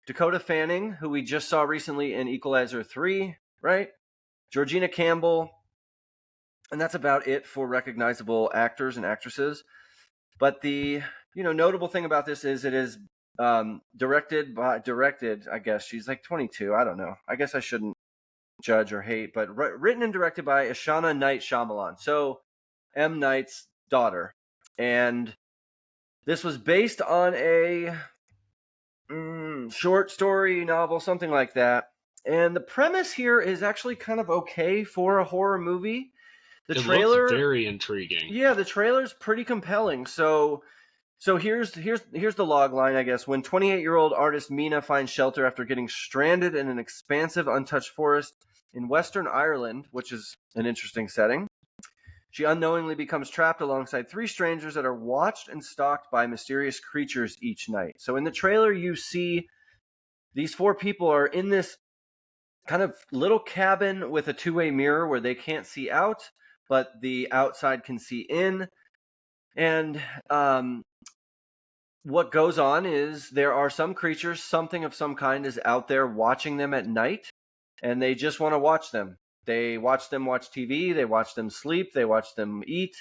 Dakota Fanning, who we just saw recently in Equalizer 3, right? Georgina Campbell. And that's about it for recognizable actors and actresses. But the, you know, notable thing about this is it is directed, I guess she's like 22. I don't know. I guess I shouldn't judge or hate, but written and directed by Ashana Knight Shyamalan. So M. Night's daughter. And this was based on a short story novel, something like that. And the premise here is actually kind of okay for a horror movie. The It trailer, looks very intriguing. yeah, the trailer's pretty compelling. So here's the log line, I guess. When 28-year-old artist Mina finds shelter after getting stranded in an expansive, untouched forest in Western Ireland, which is an interesting setting, she unknowingly becomes trapped alongside 3 strangers that are watched and stalked by mysterious creatures each night. So in the trailer, you see these 4 people are in this kind of little cabin with a 2-way mirror where they can't see out, but the outside can see in. And what goes on is there are some creatures, something of some kind is out there watching them at night, and they just want to watch them. They watch them watch TV, they watch them sleep, they watch them eat.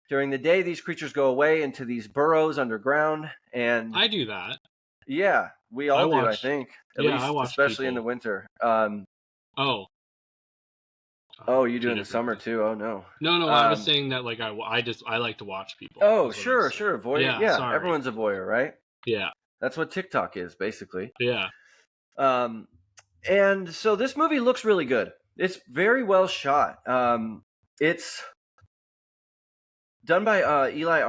During the day, these creatures go away into these burrows underground, and I do that. yeah, we all do, I think. At least, I watch especially in people. the winter. Oh, you do in the summer too? Oh no. No, I was saying that like I like to watch people. Oh, sure. Voyeur. Yeah, sorry. everyone's a voyeur, right? Yeah. That's what TikTok is, basically. Yeah. And so this movie looks really good. It's very well shot. It's done by Eli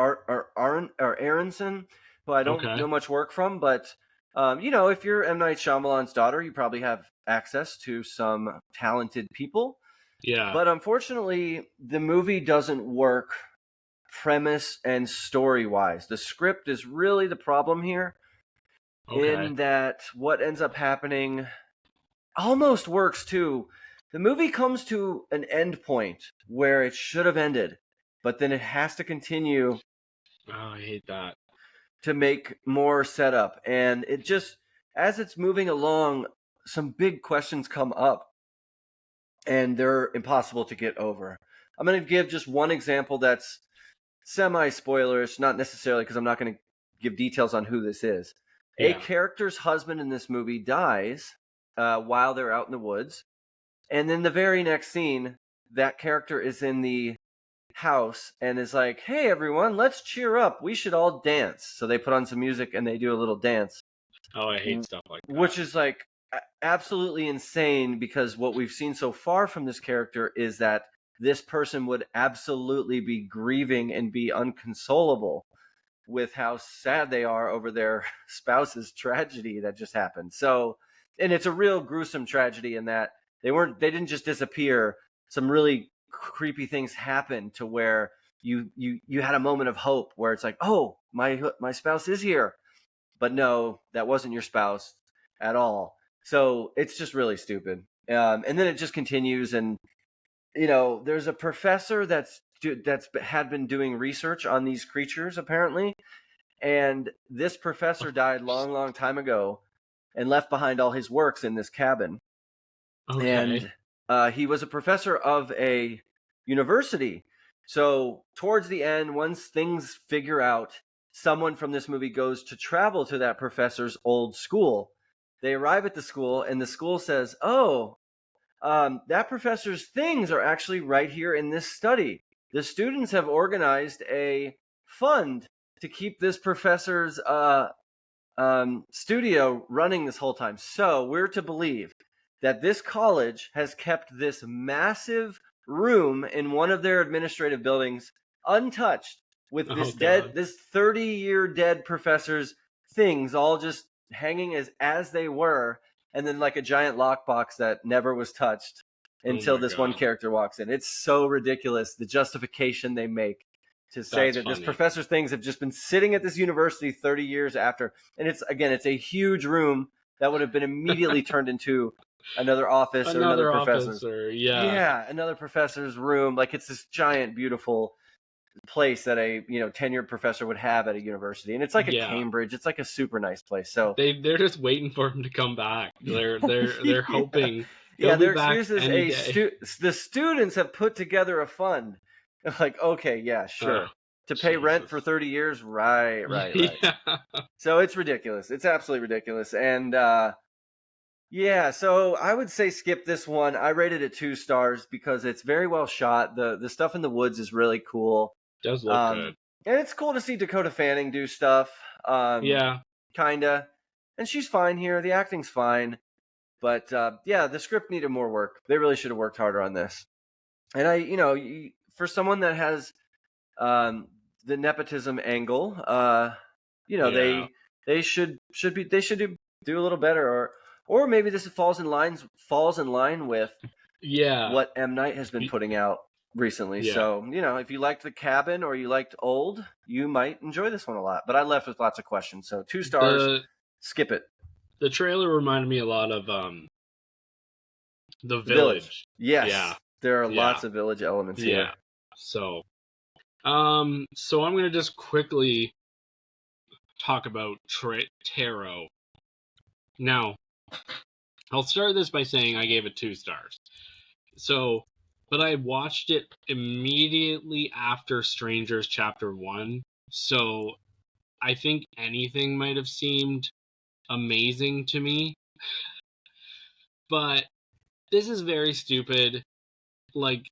Aronson, who I don't know much work from, but if you're M. Night Shyamalan's daughter, you probably have access to some talented people. Yeah. But unfortunately, the movie doesn't work premise and story-wise. The script is really the problem here. In that what ends up happening almost works too. The movie comes to an end point where it should have ended, but then it has to continue. Oh, I hate that. To make more setup. And it just, as it's moving along, some big questions come up, and they're impossible to get over. I'm going to give just one example that's semi-spoilers, not necessarily because I'm not going to give details on who this is. Yeah. A character's husband in this movie dies while they're out in the woods. And then the very next scene, that character is in the house and is like, hey, everyone, let's cheer up. We should all dance. So they put on some music and they do a little dance. Oh, I hate stuff like that. Which is like absolutely insane, because what we've seen so far from this character is that this person would absolutely be grieving and be unconsolable with how sad they are over their spouse's tragedy that just happened. So, and it's a real gruesome tragedy in that they didn't just disappear. Some really creepy things happened to where you had a moment of hope where it's like, oh, my spouse is here. But no, that wasn't your spouse at all. So it's just really stupid. And then it just continues, and there's a professor that's had been doing research on these creatures apparently, and this professor died long time ago and left behind all his works in this cabin. And he was a professor of a university. So towards the end, once things figure out, someone from this movie goes to travel to that professor's old school. They arrive at the school, and the school says, oh, that professor's things are actually right here in this study. The students have organized a fund to keep this professor's studio running this whole time. So we're to believe that this college has kept this massive room in one of their administrative buildings untouched, with this 30-year dead professor's things all just hanging as they were, and then like a giant lockbox that never was touched until this one character walks in. It's so ridiculous, the justification they make to say that this professor's things have just been sitting at this university 30 years after. And it's a huge room that would have been immediately turned into another office or another professor's. Another professor's room. Like, it's this giant, beautiful place that a tenured professor would have at a university, and it's like a Cambridge. It's like a super nice place. So they're just waiting for him to come back. They're hoping. Their excuse is the students have put together a fund. Like, okay, yeah, sure. To pay rent for 30 years, right. Yeah. So it's ridiculous. It's absolutely ridiculous. And so I would say skip this one. I rated it 2 stars because it's very well shot. The stuff in the woods is really cool. It does look good. And it's cool to see Dakota Fanning do stuff. Kinda. And she's fine here. The acting's fine. But yeah, the script needed more work. They really should have worked harder on this. And for someone that has the nepotism angle, Yeah. they should do a little better, or maybe this falls in line with Yeah. what M. Night has been putting out recently. Yeah. So, if you liked The Cabin or you liked Old, you might enjoy this one a lot. But I left with lots of questions. So 2 stars, skip it. The trailer reminded me a lot of The The Village. Yes. Yeah. There are Yeah. lots of Village elements here. Yeah. So I'm going to just quickly talk about Tarot. Now, I'll start this by saying I gave it 2 stars. But I watched it immediately after Strangers Chapter 1. So I think anything might have seemed amazing to me. But this is very stupid. Like,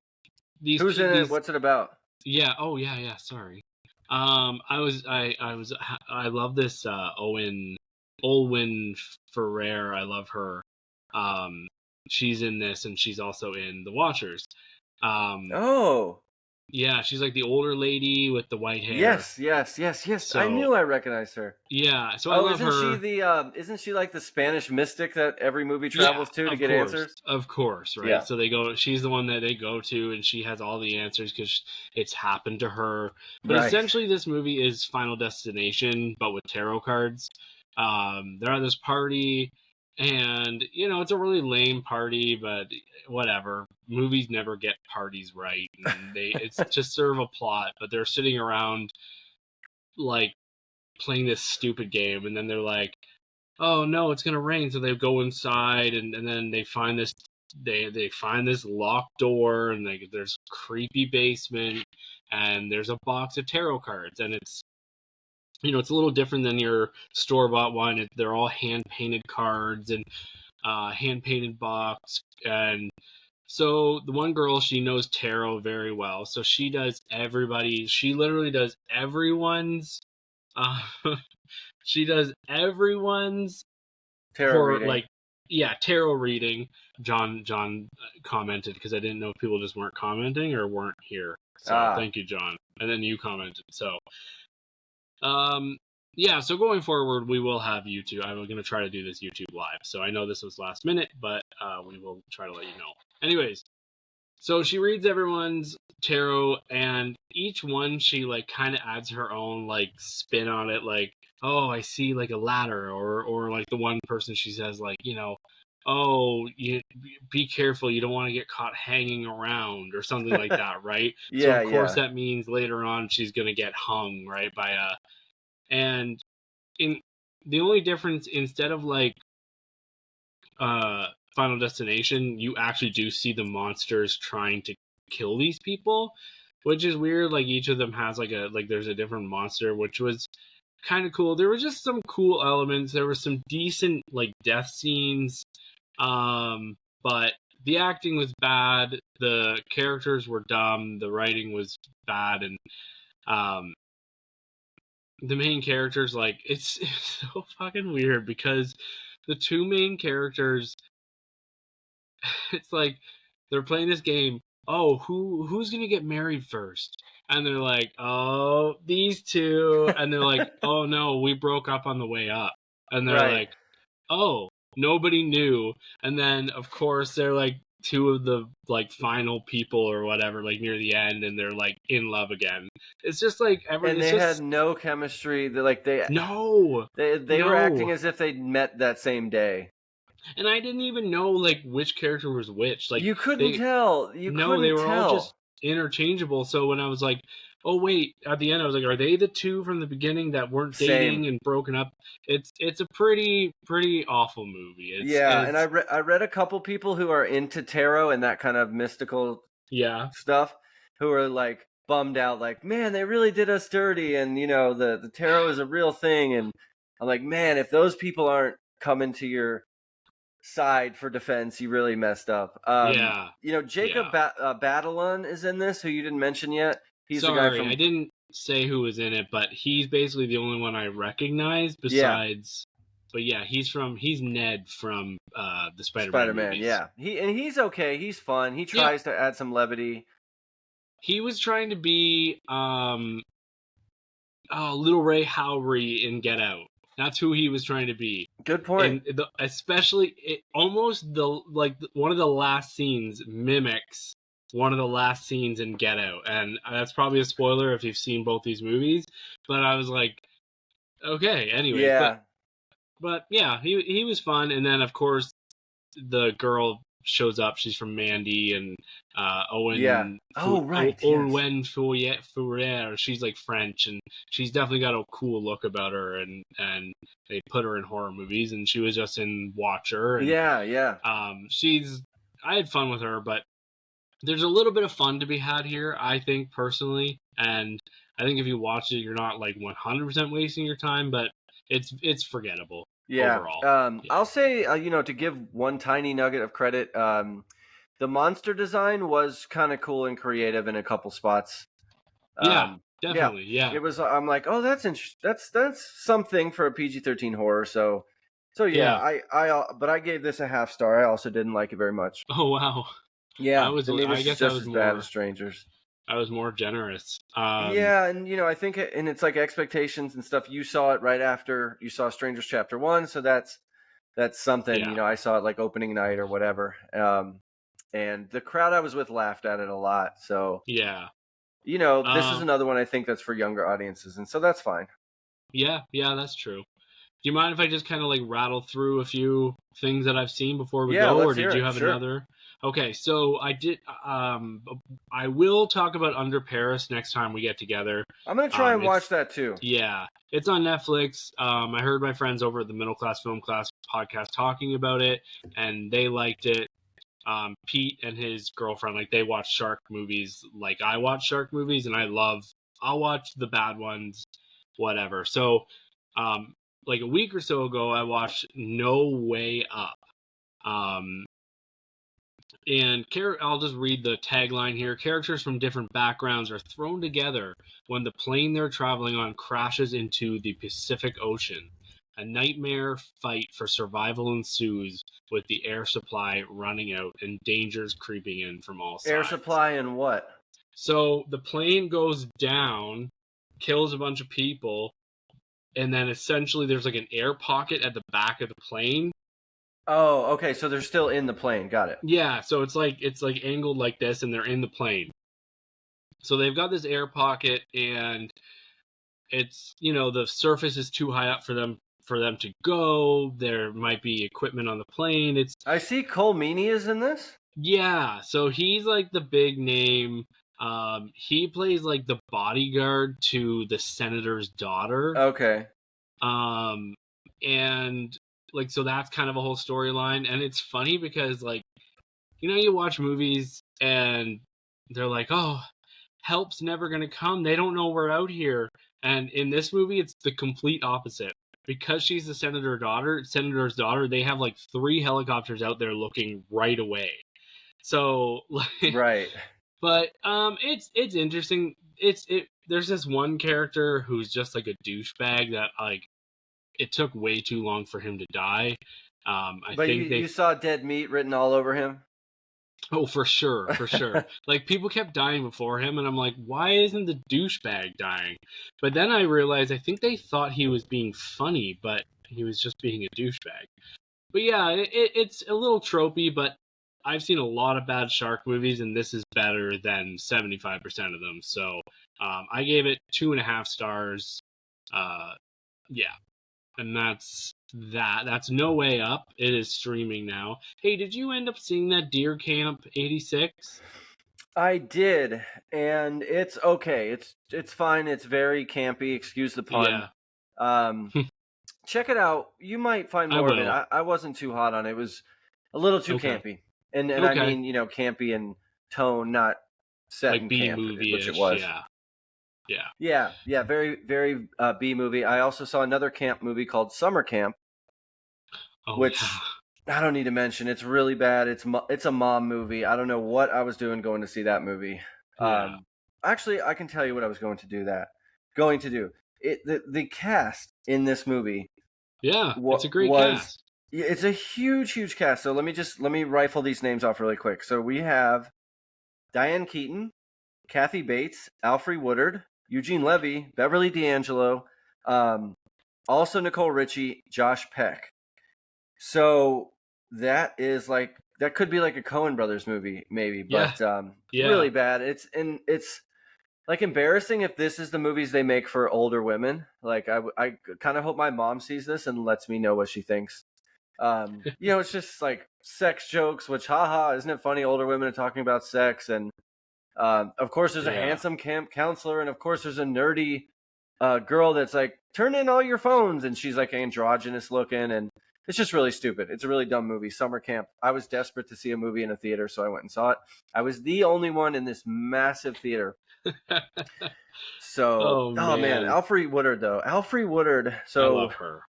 Who's in it? What's it about? Yeah. Oh, yeah. Sorry. I love this Olwen Ferrer. I love her. She's in this, and she's also in The Watchers. Oh. Yeah, she's like the older lady with the white hair. Yes. So, I knew I recognized her. Yeah, so I love her. Isn't she like the Spanish mystic that every movie travels to get answers? Of course, right? Yeah. So she's the one that they go to, and she has all the answers because it's happened to her. But essentially, this movie is Final Destination, but with tarot cards. They're at this party, and it's a really lame party, but whatever. Movies never get parties right, and it's to serve a plot, but they're sitting around like playing this stupid game, and then they're like, oh no, it's gonna rain, so they go inside, and then they find this locked door, and there's a creepy basement, and there's a box of tarot cards, and it's it's a little different than your store-bought one. They're all hand-painted cards and hand-painted box. And so the one girl, she knows tarot very well. So she literally does everyone's tarot reading. Tarot reading. John commented because I didn't know if people just weren't commenting or weren't here. So thank you, John. And then you commented. So so going forward, we will have YouTube. I'm going to try to do this YouTube live. So I know this was last minute, but we will try to let you know. Anyways, so she reads everyone's tarot, and each one she kind of adds her own spin on it. Like, oh, I see a ladder, or like the one person she says oh, you be careful, you don't want to get caught hanging around or something like that, right? Yeah, so of course that means later on she's going to get hung, right, by and in the only difference, instead of Final Destination, you actually do see the monsters trying to kill these people, which is weird. Like, each of them has there's a different monster, which was kind of cool. There were just some cool elements. There were some decent death scenes, but the acting was bad. The characters were dumb. The writing was bad, and the main characters, it's so fucking weird because the 2 main characters, it's like they're playing this game. Oh, who's gonna get married first? And they're like, oh, these 2. And they're like, oh no, we broke up on the way up. And they're like, oh, nobody knew. And then of course they're 2 of the final people or whatever, near the end, and they're in love again. It's just and they had no chemistry. They were acting as if they'd met that same day. And I didn't even know which character was which. You couldn't tell. They were all just interchangeable. So when I was oh wait, at the end I was are they the 2 from the beginning that weren't dating and broken up? It's a pretty awful movie. And I read a couple people who are into tarot and that kind of mystical stuff, who are bummed out, man, they really did us dirty, and the tarot is a real thing. And I'm man, if those people aren't coming to your side for defense, you really messed up. Jacob Batalon is in this, who you didn't mention yet. He's the guy from... I didn't say who was in it, but he's basically the only one I recognize besides yeah, he's Ned from the Spider-Man Spider-Man, movies. yeah. He's okay. He's fun. He tries to add some levity. He was trying to be Little Ray Howery in Get Out. That's who he was trying to be. Good point. And especially, almost one of the last scenes mimics one of the last scenes in Get Out, and that's probably a spoiler if you've seen both these movies. But I was like, okay, anyways. Yeah. But yeah, he was fun, and then of course the girl shows up. She's from Mandy, and Owen. Yeah. Right. Owen Fourier. She's like French, and she's definitely got a cool look about her. And they put her in horror movies, and she was just in Watcher. And, yeah. I had fun with her, but there's a little bit of fun to be had here, I think personally. And I think if you watch it, you're not like 100% wasting your time, but it's forgettable. Yeah. Overall. I'll say, to give one tiny nugget of credit, the monster design was kind of cool and creative in a couple spots. Definitely. Yeah. It was. I'm like, oh, that's interesting. That's something for a PG-13 horror. So yeah. But I gave this a half star. I also didn't like it very much. Oh wow. Yeah. I guess just as bad as Strangers. I was more generous. Yeah, and I think and it's like expectations and stuff. You saw it right after you saw Strangers Chapter 1, so that's something. Yeah. I saw it like opening night or whatever. And the crowd I was with laughed at it a lot. So yeah, this is another one I think that's for younger audiences, and so that's fine. Yeah, that's true. Do you mind if I just kind of like rattle through a few things that I've seen before we go, or did you have another? Okay, so I did. I will talk about Under Paris next time we get together. I'm gonna try and watch that too. Yeah, it's on Netflix. I heard my friends over at the Middle Class Film Class podcast talking about it, and they liked it. Pete and his girlfriend, like, they watch shark movies like I watch shark movies, and I'll watch the bad ones, whatever. So, like a week or so ago, I watched No Way Up. And I'll just read the tagline here. Characters from different backgrounds are thrown together when the plane they're traveling on crashes into the Pacific Ocean. A nightmare fight for survival ensues with the air supply running out and dangers creeping in from all sides. Air supply and what? So the plane goes down, kills a bunch of people, and then essentially there's like an air pocket at the back of the plane. Oh, okay. So they're still in the plane. Got it. Yeah, so it's like angled like this, and they're in the plane. So they've got this air pocket, and it's the surface is too high up for them to go. There might be equipment on the plane. I see Cole Meany is in this. Yeah, so he's like the big name. He plays like the bodyguard to the senator's daughter. Okay. And like, so that's kind of a whole storyline, and it's funny because, like, you watch movies and they're like, oh, help's never gonna come. They don't know we're out here. And in this movie, it's the complete opposite. Because she's the senator's daughter, they have like 3 helicopters out there looking right away. So, like, right. But it's interesting. There's this one character who's just like a douchebag that, like, it took way too long for him to die. You saw dead meat written all over him? Oh, for sure. Like, people kept dying before him, and I'm like, why isn't the douchebag dying? But then I realized I think they thought he was being funny, but he was just being a douchebag. But yeah, it's a little tropey, but I've seen a lot of bad shark movies, and this is better than 75% of them. So I gave it 2.5 stars. Yeah. And that's that. That's No Way Up. It is streaming now. Hey, did you end up seeing that Deer Camp 86? I did, and it's okay. It's fine. It's very campy. Excuse the pun. Yeah. Check it out. You might find more of it. I wasn't too hot on it. It was a little too campy, and okay. I mean, campy in tone, not set like in camp, which it was. Yeah. Very, very B movie. I also saw another camp movie called Summer Camp, which I don't need to mention. It's really bad. It's a mom movie. I don't know what I was doing going to see that movie. Yeah. Actually, I can tell you what I was going to do. The cast in this movie Yeah, it's a great was cast. it's a huge cast. So let me rifle these names off really quick. So we have Diane Keaton, Kathy Bates, Alfre Woodard, Eugene Levy, Beverly D'Angelo, also Nicole Richie, Josh Peck. So that could be like a Coen Brothers movie, maybe, but really bad. It's like embarrassing if this is the movies they make for older women. Like I kind of hope my mom sees this and lets me know what she thinks. It's just like sex jokes, which haha, isn't it funny? Older women are talking about sex, and of course there's a handsome camp counselor, and of course there's a nerdy girl that's like, turn in all your phones, and she's like androgynous looking, and it's just really stupid. It's a really dumb movie. Summer camp. I was desperate to see a movie in a theater, so I went and saw it. I was the only one in this massive theater. So, oh man, Alfre Woodard though. Alfre Woodard. So I love her.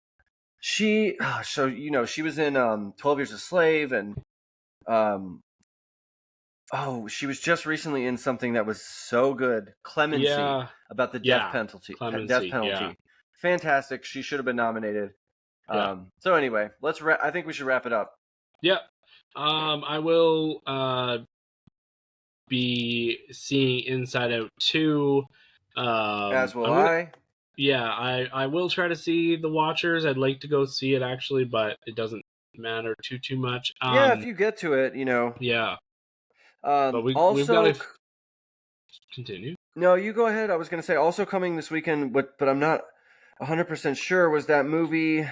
She was in 12 Years a Slave, and she was just recently in something that was so good, Clemency, about the death penalty. Clemency, fantastic. She should have been nominated. So anyway, I think we should wrap it up. Yep. I will be seeing Inside Out 2. As will I. Yeah, I will try to see The Watchers. I'd like to go see it actually, but it doesn't matter too much. If you get to it, Yeah. But we've also got to continue. No, you go ahead. I was going to say also coming this weekend, but I'm not 100% sure, was that movie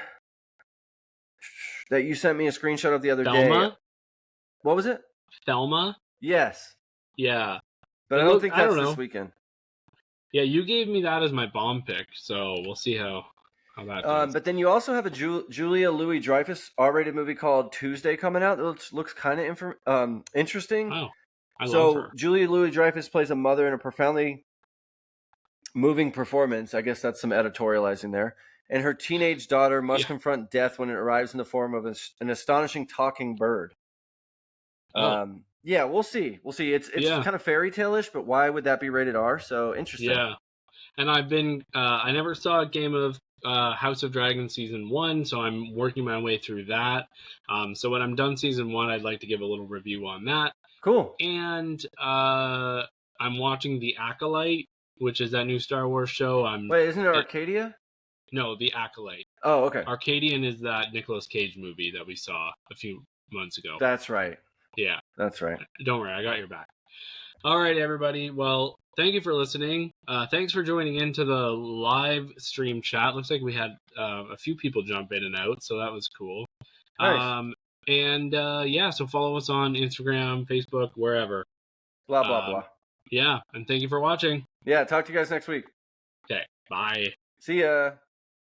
that you sent me a screenshot of the other Thelma? day. What was it? Thelma? Yes. Yeah. But I don't think that's this weekend. Yeah, you gave me that as my bomb pick, so we'll see how that goes. But then you also have a Julia Louis-Dreyfus R-rated movie called Tuesday coming out. That looks kind of interesting. Oh, I love her. Julia Louis-Dreyfus plays a mother in a profoundly moving performance. I guess that's some editorializing there. And her teenage daughter must confront death when it arrives in the form of an astonishing talking bird. Yeah, we'll see. It's kind of fairy tale-ish, but why would that be rated R? So interesting. Yeah, and I've been I never saw Game of House of Dragons season 1, so I'm working my way through that. So when I'm done season 1, I'd like to give a little review on that. Cool. And I'm watching The Acolyte, which is that new Star Wars show. Wait, isn't it Arcadia? No, The Acolyte. Oh, okay. Arcadian is that Nicolas Cage movie that we saw a few months ago. That's right. Yeah. That's right. Don't worry, I got your back. All right, everybody. Well, thank you for listening. Thanks for joining into the live stream chat. Looks like we had a few people jump in and out, so that was cool. Nice. So follow us on Instagram, Facebook, wherever. Blah, blah, blah. Yeah, and thank you for watching. Yeah, talk to you guys next week. Okay, bye. See ya.